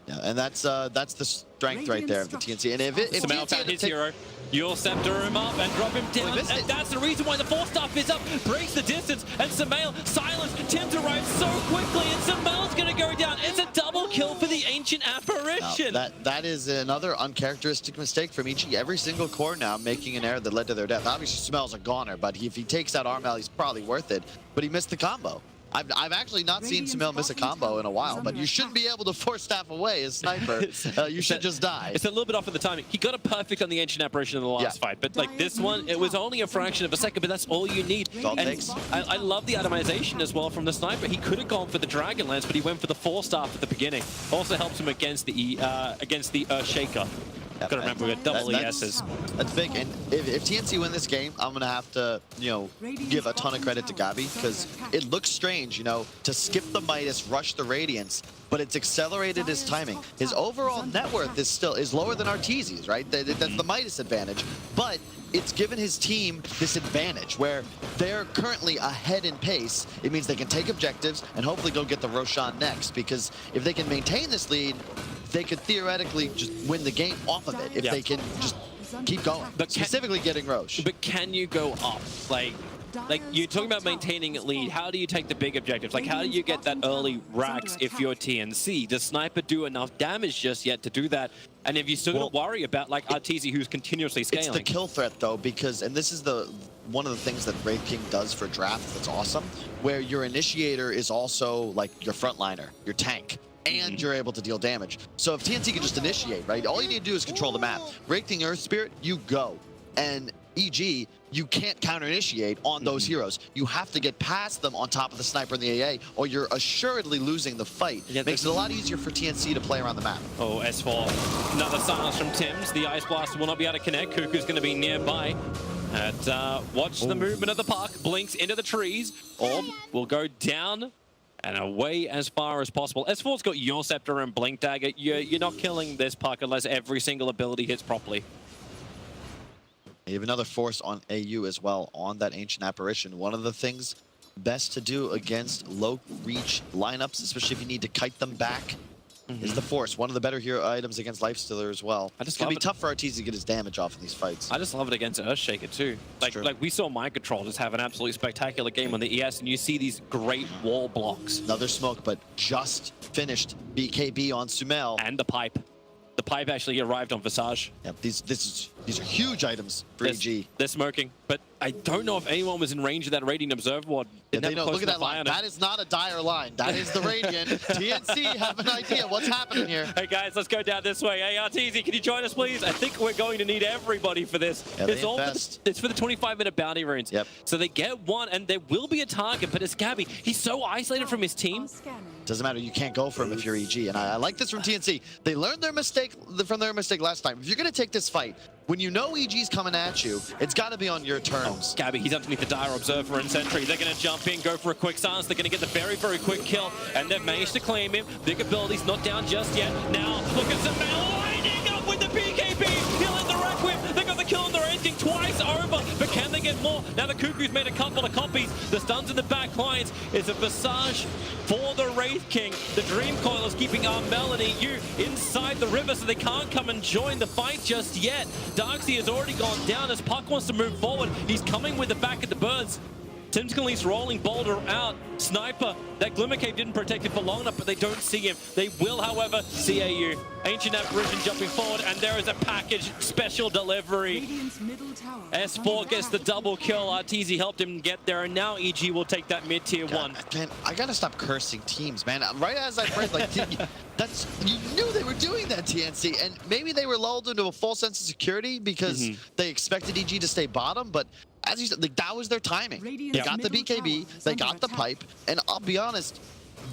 Yeah, and that's the strength right there of the TNC. And if
Sumail found his hero, you'll scepter him up and drop him down, and that's the reason why the 4-staff is up, breaks the distance, and Sumail silenced. Tim's arrives so quickly, and Sumail's gonna go down. It's a double kill for the Ancient Apparition.
Now, that is another uncharacteristic mistake from EG. Every single core now making an error that led to their death. Obviously, Sumail's a goner, but if he takes out Armel, he's probably worth it. But he missed the combo. I've actually not seen Sumail miss a combo in a while, but you shouldn't be able to force staff away as sniper. You should just die.
It's a little bit off of the timing. He got it perfect on the Ancient Apparition in the last fight, but like this one, it was only a fraction of a second, but that's all you need. I love the atomization as well from the sniper. He could have gone for the Dragonlance, but he went for the 4-staff at the beginning. Also helps him against the Shaker.
Yep.
Gotta remember, we got double ESs.
That's big, and if TNC win this game, I'm gonna have to, give a ton of credit to Gabi, because it looks strange, to skip the Midas, rush the Radiance, but it's accelerated his timing. His overall net worth is lower than Arteezy's, right? That's the Midas advantage, but it's given his team this advantage where they're currently ahead in pace. It means they can take objectives and hopefully go get the Roshan next, because if they can maintain this lead, they could theoretically just win the game off of it if they can just keep going. But specifically getting Roche.
But can you go up? Like you're talking about maintaining a lead. How do you take the big objectives? Like, how do you get that early racks if you're TNC? Does Sniper do enough damage just yet to do that? And if you still got to worry about like Arteezy, who's continuously scaling.
It's the kill threat though, because, and this is one of the things that Wraith King does for drafts that's awesome, where your initiator is also like your frontliner, your tank. And you're able to deal damage. So if TNC can just initiate, right? All you need to do is control the map. Wraith King Earth Spirit, you go. And EG, you can't counter-initiate on those heroes. You have to get past them on top of the sniper and the AA, or you're assuredly losing the fight. Yeah, makes it a lot easier for TNC to play around the map.
Oh, S4. Another silence from Tims. The Ice Blaster will not be able to connect. Cuckoo's going to be nearby. And watch the movement of the puck. Blinks into the trees. Orb will go down and away as far as possible. S4's got your Scepter and Blink Dagger. You're not killing this puck unless every single ability hits properly.
You have another force on AU as well on that Ancient Apparition. One of the things best to do against low reach lineups, especially if you need to kite them back, is the force. One of the better hero items against Lifestealer as well. It's going to be tough for Arteezy to get his damage off in these fights.
I just love it against Earthshaker too. Like we saw Mind Control just have an absolutely spectacular game on the ES, and you see these great wall blocks.
Another smoke, but just finished BKB on Sumail.
And the pipe. The pipe actually arrived on Visage.
Yep, these are huge items for EG.
They're smoking, but I don't know if anyone was in range of that Radiant Observer Ward.
Look at that line. That is not a dire line. That is the Radiant. TNC have an idea what's happening here.
Hey guys, let's go down this way. Hey Arteezy, can you join us please? I think we're going to need everybody for this.
Yeah,
it's for the 25-minute bounty runes.
Yep.
So they get one, and there will be a target, but it's Gabi. He's so isolated from his team.
Doesn't matter. You can't go for him if you're EG. And I like this from TNC. They learned their mistake from their mistake last time. If you're going to take this fight, when you know EG's coming at you, it's got to be on your terms.
Gabi, he's underneath the Dire Observer and Sentry. They're going to jump in, go for a quick silence. They're going to get the very, very quick kill, and they've managed to claim him. Big abilities not down just yet. Now, look at Sumail lining up with the BKB. He'll hit the rack whip. They got the kill on the ending twice over, but can they get more? Now the Cuckoo's made a couple of copies. The stuns in the back lines is a Visage for the Wraith King. The Dream Coil is keeping Armel and EU inside the river, so they can't come and join the fight just yet. Darkseid has already gone down as Puck wants to move forward. He's coming with the back of the birds. Timskinley's rolling Boulder out. Sniper, that Glimmer Cave didn't protect him for long enough, but they don't see him. They will, however, see AU. Ancient Apparition jumping forward, and there is a package special delivery.
Radiant's middle tower
S4 gets the double kill. Arteezy helped him get there, and now EG will take that mid-tier one.
Man, I gotta stop cursing teams, man. Right as I prayed, like, you knew they were doing that, TNC, and maybe they were lulled into a false sense of security because they expected EG to stay bottom, but as you said, like, that was their timing. They got the BKB, they got the pipe, and I'll be honest,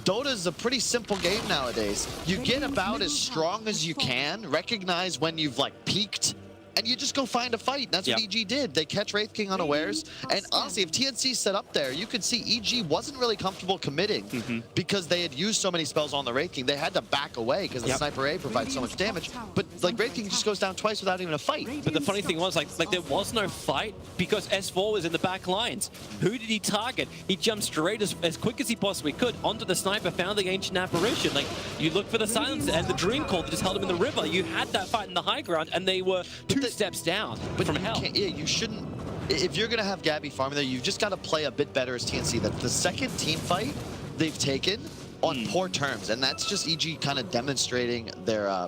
Dota is a pretty simple game nowadays. You get about as strong as you can, recognize when you've like peaked, and you just go find a fight. That's what EG did. They catch Wraith King unawares. And honestly, if TNC set up there, you could see EG wasn't really comfortable committing because they had used so many spells on the Wraith King. They had to back away because the Sniper A provides so much damage. But like Wraith King just goes down twice without even a fight.
But the funny thing was, like there was no fight because S4 was in the back lines. Who did he target? He jumped straight as quick as he possibly could onto the Sniper, found the Ancient Apparition. Like, you look for the silence and the Dream Call that just held him in the river. You had that fight in the high ground, and they were two steps down from hell.
You shouldn't. If you're going to have Gabby farming there, you've just got to play a bit better as TNC. That's the second team fight they've taken on poor terms, and that's just EG kind of demonstrating their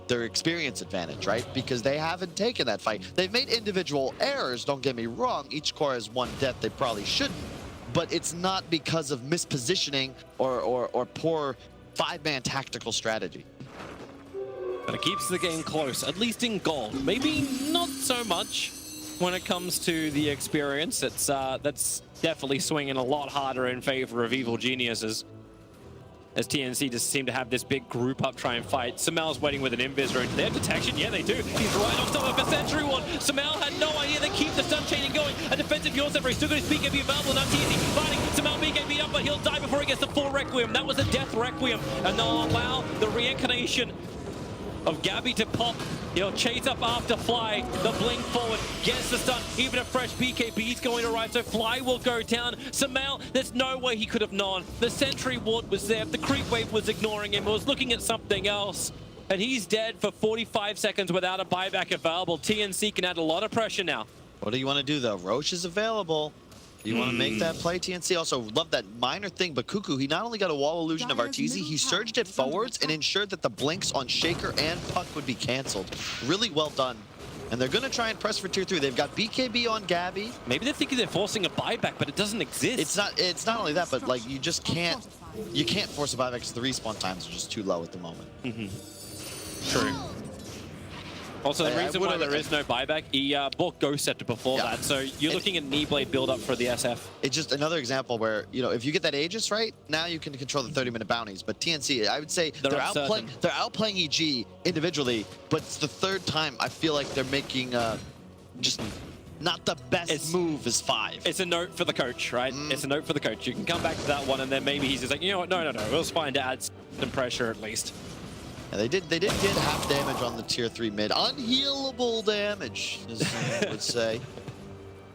experience advantage, right? Because they haven't taken that fight. They've made individual errors, don't get me wrong. Each core has one death they probably shouldn't, but it's not because of mispositioning or poor five-man tactical strategy.
But it keeps the game close, at least in gold. Maybe not so much when it comes to the experience. That's definitely swinging a lot harder in favor of Evil Geniuses, as TNC just seem to have this big group up try and fight. Samel's waiting with an invis range. They have detection, yeah they do. He's right off top of a Sentry Ward. Samel had no idea. They keep the stun chaining going. A defensive Yaw Sever. He's still got his BKB available. Now TNC fighting. Samel BKB up, but he'll die before he gets the full Requiem. That was a death Requiem, and they'll allow the reincarnation of Gabby to pop. He'll chase up after Fly. The blink forward gets the stun. Even a fresh BKB is going to arrive, so Fly will go down. Samel, there's no way he could have known. The Sentry Ward was there. The creep wave was ignoring him. It was looking at something else. And he's dead for 45 seconds without a buyback available. TNC can add a lot of pressure now.
What do you want to do though? Roche is available. You want to make that play, TNC? Also, love that minor thing, but Cuckoo, he not only got a wall illusion of Arteezy, he surged it forwards and ensured that the blinks on Shaker and Puck would be canceled. Really well done. And they're going to try and press for tier 3. They've got BKB on Gabby.
Maybe they're thinking they're forcing a buyback, but it doesn't exist.
It's not only that, but like you just can't force a buyback because the respawn times are just too low at the moment.
True. Also, the reason why there is no buyback, he bought Ghost Scepter before that, so you're looking at knee blade build up for the SF.
It's just another example where, you know, if you get that Aegis right, now you can control the 30-minute bounties. But TNC, I would say they're outplaying EG individually, but it's the third time I feel like they're making just not the best move as 5.
It's a note for the coach, right? It's a note for the coach. You can come back to that one, and then maybe he's just like, you know what, no, it was fine to add some pressure at least.
Yeah, they did get half damage on the tier 3 mid. Unhealable damage, as someone would say.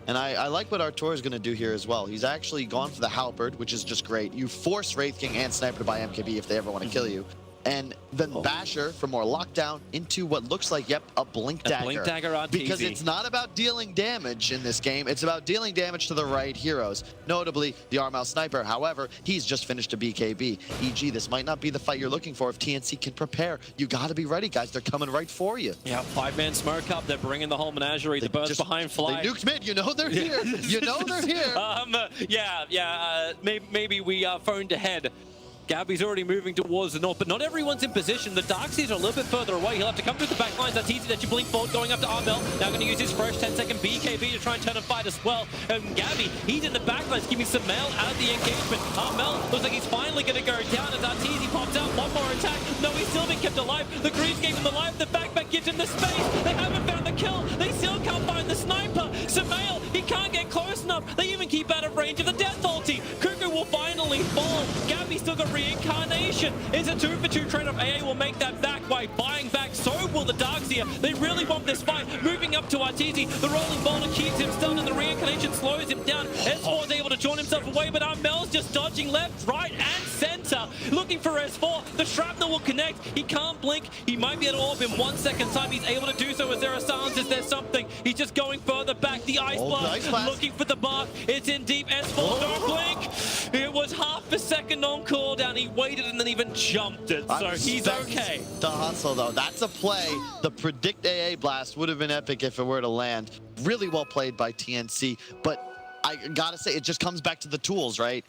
And I like what Artur is going to do here as well. He's actually gone for the Halberd, which is just great. You force Wraith King and Sniper to buy MKB if they ever want to kill you. And then Basher for more lockdown into what looks like, a Blink Dagger.
Blink Dagger on
Because it's not about dealing damage in this game. It's about dealing damage to the right heroes. Notably, the Armal Sniper. However, he's just finished a BKB. EG, this might not be the fight you're looking for if TNC can prepare. You got to be ready, guys. They're coming right for you.
Yeah, 5-man smoke up. They're bringing the whole menagerie. The burst behind Fly.
They nuked mid. You know they're here. You know they're here.
Maybe we phoned ahead. Gabby's already moving towards the north, but not everyone's in position. The Darkseers are a little bit further away. He'll have to come through the back lines. That's easy that you blink forward, going up to Armel. Now going to use his fresh 10-second BKB to try and turn and fight as well. And Gabby, he's in the back lines, giving some mail out of the engagement. Armel looks like he's finally going to go down as Arteezy pops out. One more attack. No, he's still been kept alive. The Greaves gave him the life. The backpack gives him the space. They haven't found the kill. They still can't find the sniper. Samael, he can't get close enough. They even keep out of range of the death ulti. Cuckoo will finally fall. Gabby still got reincarnation. It's a 2-for-2 trade off. AA will make that back by buying back. So will the Darkseer. They really want this fight. Moving up to Arteezy. Arteezy. The rolling boulder keeps him stunned and the reincarnation slows him down. S4 is able to join himself away, but Armel's just dodging left, right, and center, looking for S4. The shrapnel will connect. He can't blink. He might be able to orb in 1 second time. He's able to do so as there are silences. There's something. He's just going further back. The ice blast, looking for the bark. It's in deep. S4, no blink. It was half a second on cooldown. He waited and then even jumped it, so he's okay.
The hustle, though. That's a play. The predict AA blast would have been epic if it were to land. Really well played by TNC, but I gotta say, it just comes back to the tools, right?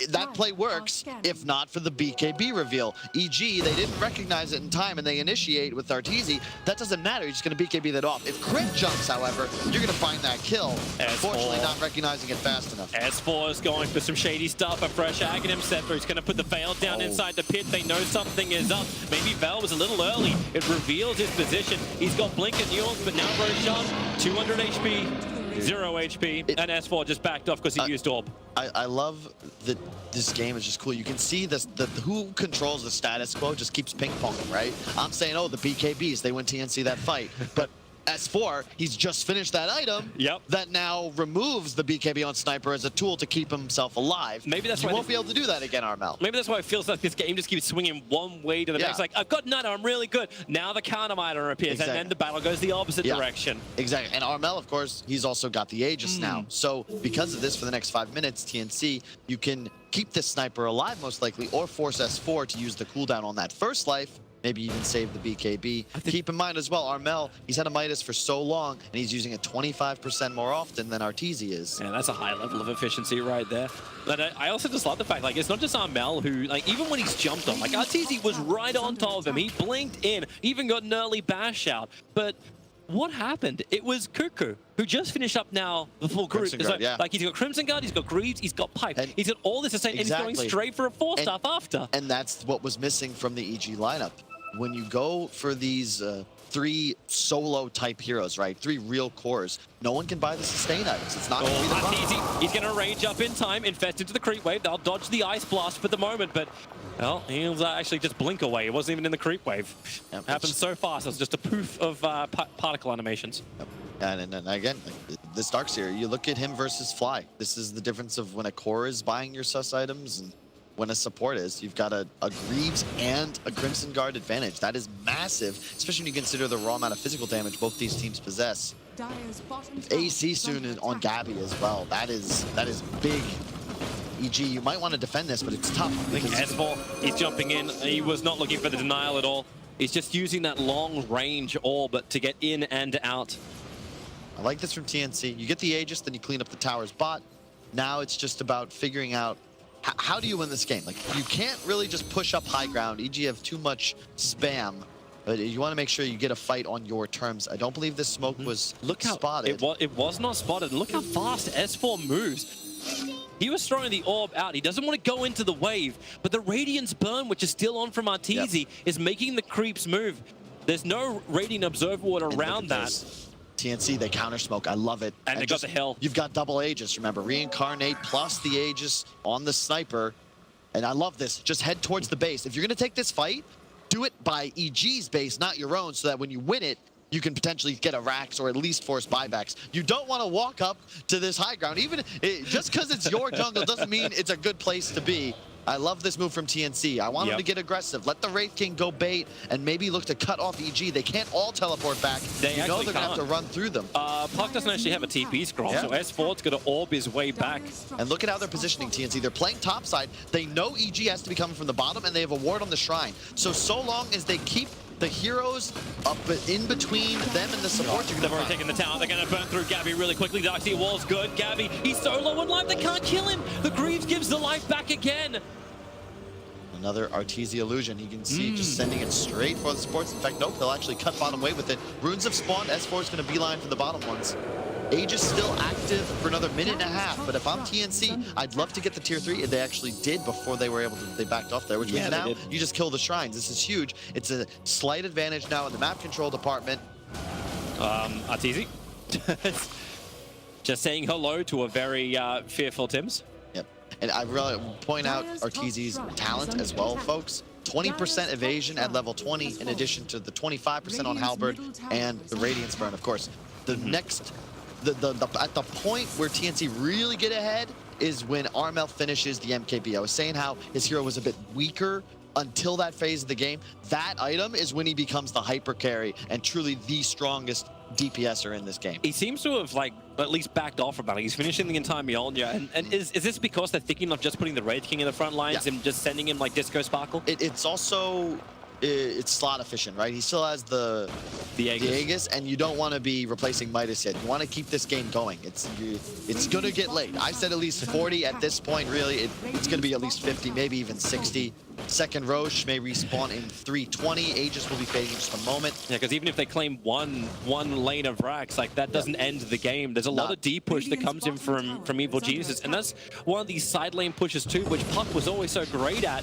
That play works if not for the BKB reveal. EG, they didn't recognize it in time and they initiate with Arteezy. That doesn't matter, you're just gonna BKB that off. If crit jumps, however, you're gonna find that kill. Unfortunately, not recognizing it fast enough.
S4 is going for some shady stuff. A fresh Aghanim Scepter. He's gonna put the Veil down inside the pit. They know something is up. Maybe Veil was a little early. It reveals his position. He's got Blink and Nuance, but now Roshan, 200 HP. 0 HP, and S4 just backed off because he used Orb.
I love that this game is just cool. You can see this, who controls the status quo just keeps ping-ponging, right? I'm saying, oh, the BKBs, they win TNC that fight. But S4, he's just finished that item that now removes the BKB on Sniper as a tool to keep himself alive.
Maybe that's why
you won't be able to do that again, Armel.
Maybe that's why it feels like this game just keeps swinging one way to the next. Like, I've got Nana, I'm really good. Now the counter miner appears, and then the battle goes the opposite direction.
Exactly. And Armel, of course, he's also got the Aegis now. So because of this, for the next 5 minutes, TNC, you can keep this Sniper alive most likely, or force S4 to use the cooldown on that first life. Maybe even save the BKB. Keep in mind as well, Armel, he's had a Midas for so long, and he's using it 25% more often than Arteezy is.
Yeah, that's a high level of efficiency right there. But I also just love the fact, like, it's not just Armel who, like, even when he's jumped on, like, Arteezy was right on top of him. He blinked in, even got an early bash out. But what happened? It was Cuckoo, who just finished up now the full group. Like, he's got Crimson Guard, he's got Greaves, he's got Pipe. And he's got all this to say, and he's going straight for a 4-star after.
And that's what was missing from the EG lineup. When you go for these 3 solo type heroes, right? 3 real cores, no one can buy the sustain items. It's not going to be the
problem. He's going to range up in time, infest into the creep wave. They'll dodge the ice blast for the moment, but well, he'll actually just blink away. It wasn't even in the creep wave. It happened so fast. It was just a poof of particle animations.
And again, this Darkseer, you look at him versus Fly. This is the difference of when a core is buying your sus items and when a support is. You've got a Greaves and a Crimson Guard advantage. That is massive, especially when you consider the raw amount of physical damage both these teams possess. AC soon on Gabby as well. That is big. EG, you might want to defend this, but it's tough.
I think S4, he's jumping in. He was not looking for the denial at all. He's just using that long range orb to get in and out.
I like this from TNC. You get the Aegis, then you clean up the tower's bot. Now it's just about figuring out how do you win this game? Like, you can't really just push up high ground. EG have too much spam, but you want to make sure you get a fight on your terms. I don't believe this smoke was spotted.
It was not spotted. Look how fast S4 moves. He was throwing the orb out. He doesn't want to go into the wave, but the Radiance Burn, which is still on from Arteezy, is making the creeps move. There's no Radiant Observer Ward around that.
TNC, they counter smoke. I love it.
And they got the hill.
You've got double Aegis, remember. Reincarnate plus the Aegis on the Sniper. And I love this. Just head towards the base. If you're going to take this fight, do it by EG's base, not your own, so that when you win it, you can potentially get a Rax or at least force buybacks. You don't want to walk up to this high ground. Just because it's your jungle doesn't mean it's a good place to be. I love this move from TNC. I want them to get aggressive. Let the Wraith King go bait and maybe look to cut off EG. They can't all teleport back.
They
know they're going to have to run through them.
Puck doesn't actually have a TP scroll, so S4's going to orb his way back.
And look at how they're positioning TNC. They're playing topside. They know EG has to be coming from the bottom, and they have a ward on the Shrine. So long as they keep the heroes up in between them and the support,
they've already taken the tower. They're going to burn through Gabby really quickly. The Darkseer wall's good. Gabby, he's so low on life, they can't kill him. The Greaves gives the life back again.
Another Arteezy illusion. You can see just sending it straight for the supports. In fact, nope, they'll actually cut bottom wave with it. Runes have spawned. S4 is going to beeline for the bottom ones. Aegis still active for another minute and a half, but if I'm TNC, I'd love to get the tier 3. They actually did before they were able to, they backed off there, which means now you just kill the shrines. This is huge. It's a slight advantage now in the map control department.
Arteezy. Just saying hello to a very fearful Tims.
Yep. And I really point out Arteezy's talent as well, folks. 20% evasion at level 20, in addition to the 25% on Halberd and the Radiance Burn, of course. The next, at the point where TNC really get ahead is when Armel finishes the MKB. I was saying how his hero was a bit weaker until that phase of the game. That item is when he becomes the hyper carry and truly the strongest DPSer in this game.
He seems to have like at least backed off about it. He's finishing the entire Mjolnir, and is this because they're thinking of just putting the Wraith King in the front lines and just sending him like Disco Sparkle?
It's also it's slot efficient, right? He still has the Aegis, and you don't want to be replacing Midas yet. You want to keep this game going. It's going to get late. I said at least 40 at this point, really. It's going to be at least 50, maybe even 60. Second Roche may respawn in 320. Aegis will be fading in just a moment.
Yeah, because even if they claim one lane of racks, like that doesn't end the game. There's a lot of D push that comes in from Evil Geniuses, and that's one of these side lane pushes too, which Puck was always so great at,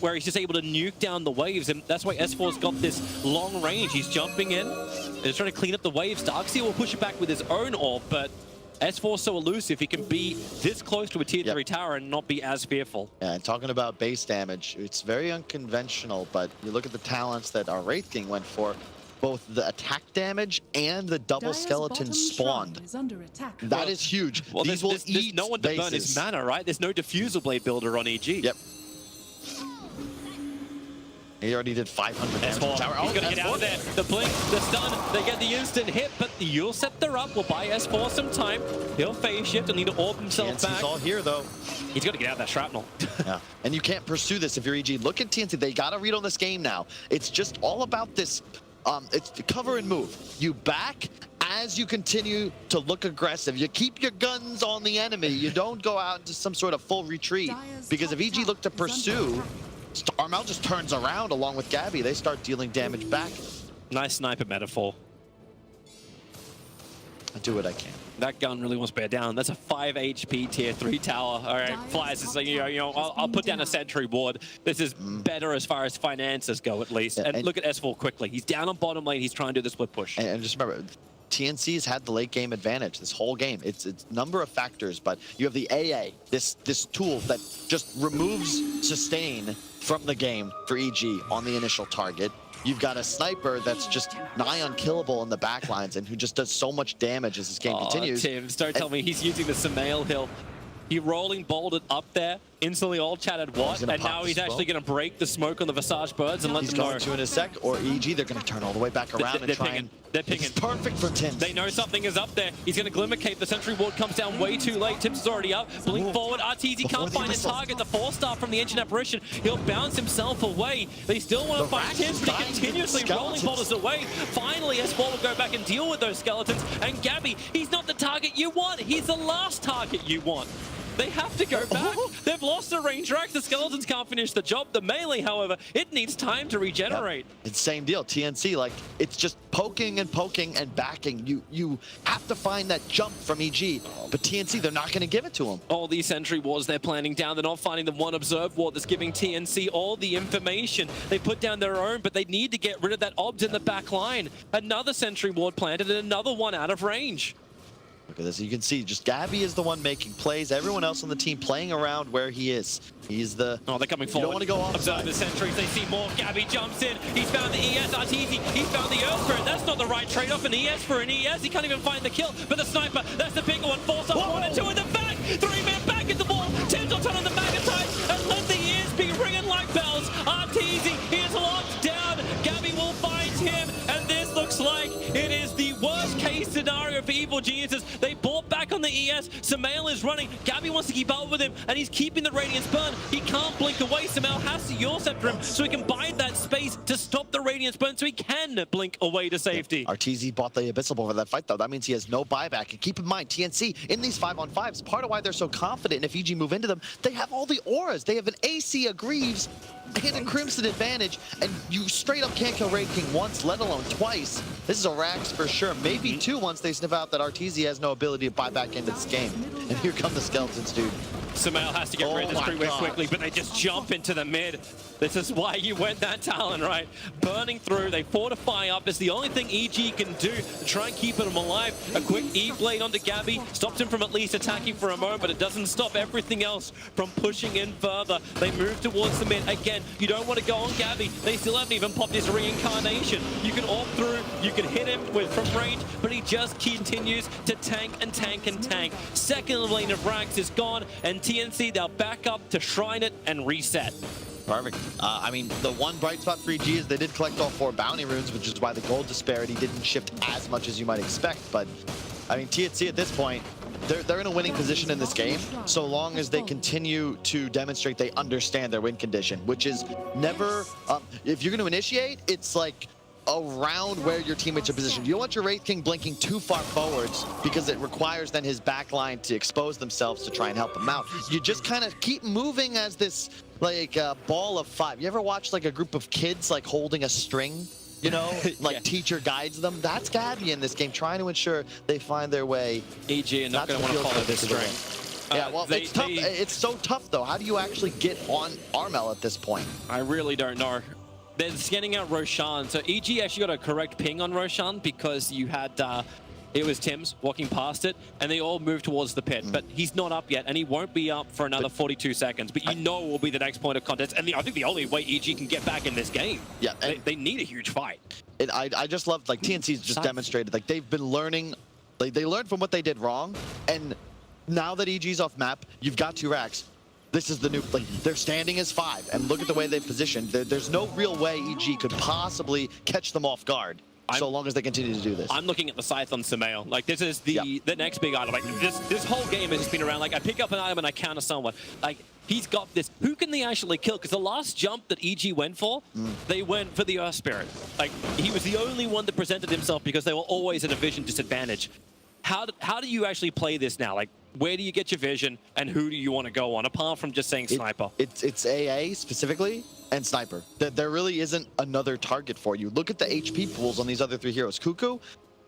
where he's just able to nuke down the waves, and that's why S4's got this long range. He's jumping in, and he's trying to clean up the waves. Darkseer will push it back with his own orb, but S4's so elusive, he can be this close to a tier 3 tower and not be as fearful.
Yeah, and talking about base damage, it's very unconventional, but you look at the talents that our Wraith King went for, both the attack damage and the double skeleton spawned. That is huge.
Well,
These
there's
eat
no one to burn his
bases.
mana, right? There's no diffusal blade builder on EG.
Yep. He already did 500 damage to the tower.
He's going to get out of there. The blink, the stun, they get the instant hit, but the Yule Scepter up will buy S4 some time. He'll phase shift and need to orb himself
TNC's
back.
all here, though.
He's got to get out of that shrapnel.
Yeah, and you can't pursue this if you're EG. Look at TNC. They got to read on this game now. It's just all about this. It's cover and move. You back as you continue to look aggressive. You keep your guns on the enemy. You don't go out into some sort of full retreat. Because if EG look to pursue, Armel just turns around along with Gabby. They start dealing damage back.
Nice sniper metaphor.
I do what I can.
That gun really wants to bear down. That's a 5 HP tier 3 tower. All right, Flyers is like, I'll put down a sentry ward. This is better as far as finances go, at least. And look at S4 quickly. He's down on bottom lane. He's trying to do the split push.
And just remember, TNC's had the late game advantage this whole game. It's a number of factors, but you have the AA, this tool that just removes sustain from the game for EG on the initial target. You've got a sniper that's just nigh unkillable in the backlines and who just does so much damage as this game continues.
Tim, don't tell me he's using the Samael Hill. He rolling bolted up there, instantly all chatted what, and now he's actually going to break the smoke on the Visage Birds and let them know.
He's going to in a sec, or EG, they're going to turn all the way back around and try and...
They're pinging.
It's perfect for Tim.
They know something is up there. He's going to Glimmer Cape. The Sentry Ward comes down way too late. Tips is already up. Blink forward. Arteezy can't find his target. The 4-star from the Ancient Apparition. He'll bounce himself away. They still want to find Tim, but he continuously rolling boulders away. Finally, S4 will go back and deal with those skeletons. And Gabby, he's not the target you want. He's the last target you want. They have to go back. They've lost the range racks. The skeletons can't finish the job. The melee, however, it needs time to regenerate.
It's same deal. TNC, like, it's just poking and backing. You have to find that jump from EG, but TNC, they're not going to give it to him.
All these sentry wards they're planning down. They're not finding the one observe ward that's giving TNC all the information. They put down their own, but they need to get rid of that obs in the back line. Another sentry ward planted and another one out of range.
Look at this. You can see just Gabby is the one making plays. Everyone else on the team playing around where he is. He's the...
Oh, they're coming forward.
You don't want to go off.
Observe the sentries. They see more. Gabby jumps in. He's found the ES. Arteezy. He's found the Earth Spirit. That's not the right trade-off. An ES for an ES. He can't even find the kill. But the sniper, that's the bigger one. 4-star, 1 and 2 in the back. 3-man back at the wall. Tim's will turn on the Magnetite and let the ears be ringing like bells. Arteezy is locked down. Gabby will find him. And this looks like it is the worst-case scenario for Evil Geniuses. They bought back on the ES. Samael is running. Gabby wants to keep up with him, and he's keeping the Radiance burn. He can't blink away. Samael has to Yule Scepter him so he can bide that space to stop the Radiance burn so he can blink away to safety.
Yeah. Arteezy bought the Abyssal over that fight, though. That means he has no buyback. And keep in mind, TNC, in these 5-on-5s, part of why they're so confident, and if EG move into them, they have all the auras. They have an AC, a Greaves, and a Crimson advantage, and you straight up can't kill Wraith King once, let alone twice. This is a Rax for sure. Maybe 2 once they sniff out that Arteezy has no ability to buy back into this game. And here come the skeletons, dude.
Sumail has to get rid of this pretty quickly, but they just jump into the mid. This is why you went that Talon, right? Burning through, they fortify up. It's the only thing EG can do to try and keep him alive. A quick E-blade onto Gabby stops him from at least attacking for a moment, but it doesn't stop everything else from pushing in further. They move towards the mid. Again, you don't want to go on Gabby. They still haven't even popped his reincarnation. You can AWP through, you can hit him from range, but he just continues to tank and tank and tank. Second lane of Rags is gone, and TNC, they'll back up to shrine it and reset.
Perfect. I mean, the one bright spot for EG is they did collect all 4 bounty runes, which is why the gold disparity didn't shift as much as you might expect. But, I mean, TNC at this point, they're in a winning position in this game, so long as they continue to demonstrate they understand their win condition, which is never, if you're going to initiate, it's like around where your teammates are positioned. You don't want your Wraith King blinking too far forwards because it requires then his backline to expose themselves to try and help him out. You just kind of keep moving as this like ball of 5. You ever watch like a group of kids like holding a string? You know, like teacher guides them. That's Gabby in this game, trying to ensure they find their way.
EG are not going to want to follow this string.
Yeah, well, it's tough. It's so tough, though. How do you actually get on Armel at this point?
I really don't know. They're scanning out Roshan. So EG actually got a correct ping on Roshan because you had, it was Tim's walking past it, and they all moved towards the pit. But he's not up yet, and he won't be up for another 42 seconds. But you know it will be the next point of contest. And I think the only way EG can get back in this game, they need a huge fight.
And I just love, like, TNC's just demonstrated, like, they've been learning, like, they learned from what they did wrong, and now that EG's off map, you've got 2 racks. This is the new, like, they're standing as 5, and look at the way they've positioned. There's no real way EG could possibly catch them off guard, so long as they continue to do this.
I'm looking at the scythe on Sumail. Like, this is the next big item. Like, this whole game has just been around, like, I pick up an item and I counter someone. Like, he's got this. Who can they actually kill? Because the last jump that EG went for, they went for the Earth Spirit. Like, he was the only one that presented himself because they were always at a vision disadvantage. How do you actually play this now? Like, where do you get your vision, and who do you want to go on, apart from just saying sniper?
It's AA specifically, and sniper. There really isn't another target for you. Look at the HP pools on these other 3 heroes. Cuckoo,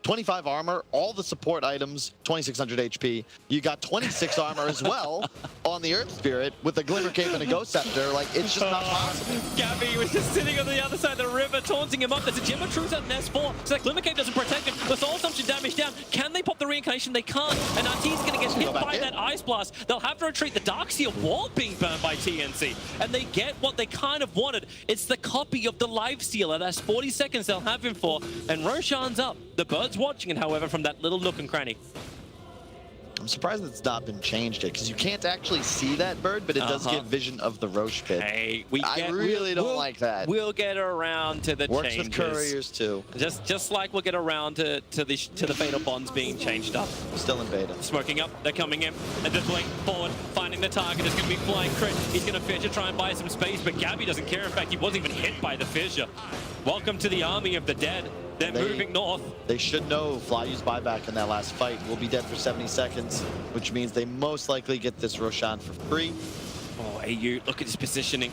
25 armor, all the support items, 2600 HP. You got 26 armor as well on the Earth Spirit with a Glimmer Cape and a Ghost Scepter. Like, it's just not possible.
Gabby was just sitting on the other side of the river, taunting him up. There's a Gem of Truth at an S4, so that Glimmer Cape doesn't protect him. The Soul Assumption damage down. Can they pop the reincarnation? They can't. And RT's going to get hit by that Ice Blast. They'll have to retreat. The Darkseer wall being burned by TNC. And they get what they kind of wanted. It's the copy of the Life Stealer. That's 40 seconds they'll have him for. And Roshan's up. The bird's watching it, however, from that little nook and cranny.
I'm surprised it's not been changed yet, because you can't actually see that bird, but it does get vision of the Roche pit.
Hey,
I really don't like that.
We'll get around to the
Works
changes.
with couriers too.
Just like we'll get around to the fatal bonds being changed up.
Still in beta.
Smoking up, they're coming in, and they're playing forward, finding the target. It's going to be flying crit. He's going to fish to try and buy some space, but Gabby doesn't care. In fact, he wasn't even hit by the fissure. Welcome to the army of the dead. They're moving north. They
should know Flyu's buyback in that last fight will be dead for 70 seconds, which means they most likely get this Roshan for free.
Oh, AU, look at his positioning.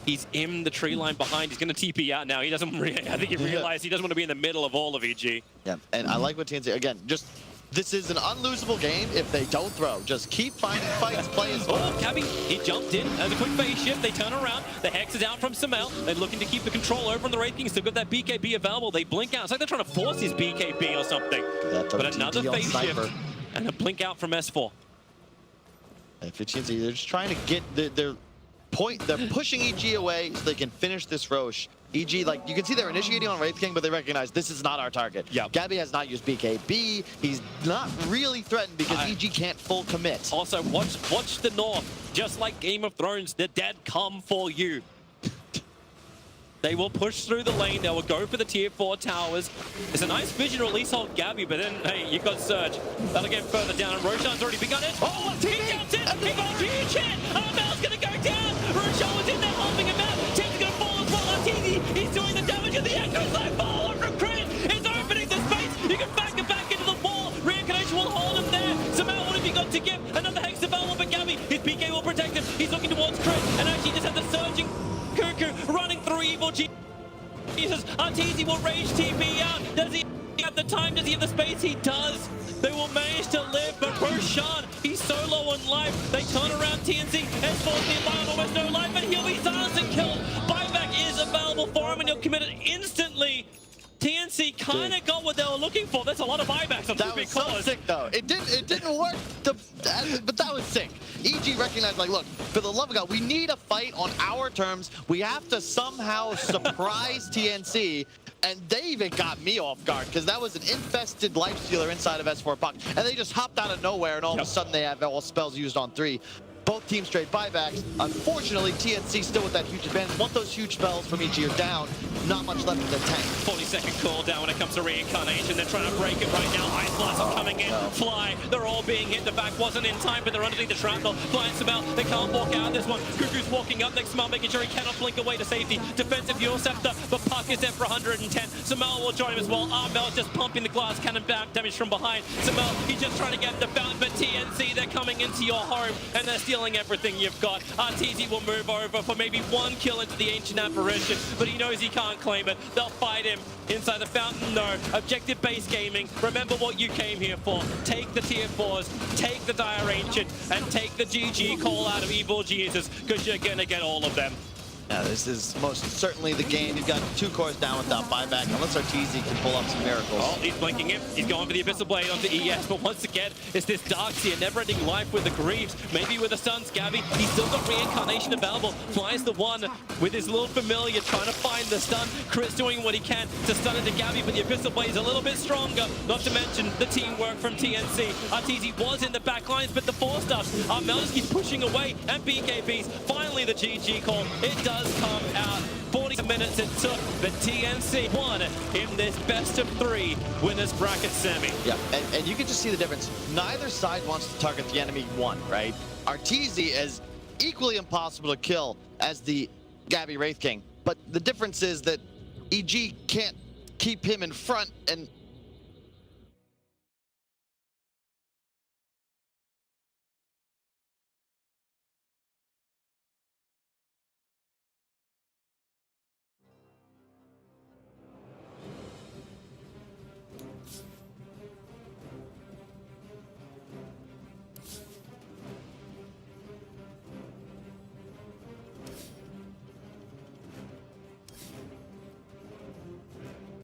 He's in the tree line behind. He's going to TP out now. He doesn't. I think he realized he doesn't want to be in the middle of all of EG.
Yeah, and I like what TNC, again, just this is an unlosable game if they don't throw. Just keep finding fights, play as well.
Oh, Gabby, he jumped in. As a quick phase shift, they turn around. The Hex is out from Sumail. They're looking to keep the control over on the Wraith King. Still got that BKB available. They blink out. It's like they're trying to force his BKB or something. But another phase shift and a blink out from S4.
If it's TNC, they're just trying to get their point. They're pushing EG away so they can finish this Roche. EG, like, you can see they're initiating on Wraith King, but they recognize this is not our target.
Yeah.
Gabby has not used BKB. He's not really threatened because EG can't full commit.
Also, watch the North. Just like Game of Thrones, the dead come for you. They will push through the lane. They will go for the tier 4 towers. It's a nice vision to at least hold Gabby, but then, hey, you got Surge. That'll get further down, and Roshan's already begun it. Oh, he jumps in! He got a huge hit! Armel's gonna go down! Roshan was in there helping him out! Tim's gonna fall as well! He's doing the damage of the Echo's like fall from crit! It's opening the space! You can back it back into the wall! Reincarnation will hold him there! Somehow, what have you got to give? Another Hex available, but Gabby, his PK will protect him! He's looking towards crit, and actually just had the surging Cuckoo running through Evil Jesus. Arteezy will rage TP out. Does he have the time? Does he have the space? He does. They will manage to live, but Roshan, he's so low on own life. They turn around TNC, S4's nearby on almost no life, and he'll be silenced and killed. Buyback is available for him, and he'll commit it instantly. TNC kind of got what they were looking for. There's a lot of buybacks on
That was so sick, though. It didn't work, but that was sick. EG recognized, like, look, for the love of God, we need a fight on our terms. We have to somehow surprise TNC. And they even got me off guard because that was an infested life stealer inside of S4 Puck. And they just hopped out of nowhere, and all of a sudden they have all spells used on 3. Both teams trade buybacks. Unfortunately, TNC still with that huge advantage. Once those huge spells from EG are down, not much left in the tank.
40-second cooldown when it comes to reincarnation. They're trying to break it right now. Ice Blast are coming in. Fly. They're all being hit. The back wasn't in time, but they're underneath the shrapnel. Flying Smell. They can't walk out of this one. Cuckoo's walking up next. Smell making sure he cannot blink away to safety. Defensive Fuel Scepter, but Puck is there for 110. Samel will join him as well. Armel just pumping the glass cannon back. Damage from behind. Samel, he's just trying to get the fountain, but TNC, they're coming into your home, and they're stealing everything you've got. RTZ will move over for maybe 1 kill into the Ancient Apparition, but he knows he can't claim it. They'll fight him inside the fountain. No. Objective-based gaming. Remember what you came here for. Take the tier 4s, take the Dire Ancient, and take the GG call out of Evil Geniuses, because you're gonna get all of them.
Yeah, this is most certainly the game. You've got 2 cores down without buyback, unless RTZ can pull up some miracles.
Oh, he's blinking him. He's going for the Abyssal Blade onto ES, but once again, it's this Darkseer, never-ending life with the Greaves. Maybe with the Sun's Gabby. He's still got Reincarnation available. Flies the one with his little familiar, trying to find the stun. Chris doing what he can to stun into Gabby, but the Abyssal Blade is a little bit stronger. Not to mention the teamwork from TNC. RTZ was in the back lines, but the 4-stuffs. Mel's keeps pushing away, and BKBs. Finally, the GG call. It does come out. 40 minutes it took, but TNC won in this best-of-3 winners bracket semi.
Yeah, and you can just see the difference. Neither side wants to target the enemy one, right? RTZ is equally impossible to kill as the Gabby Wraith King, but the difference is that EG can't keep him in front, and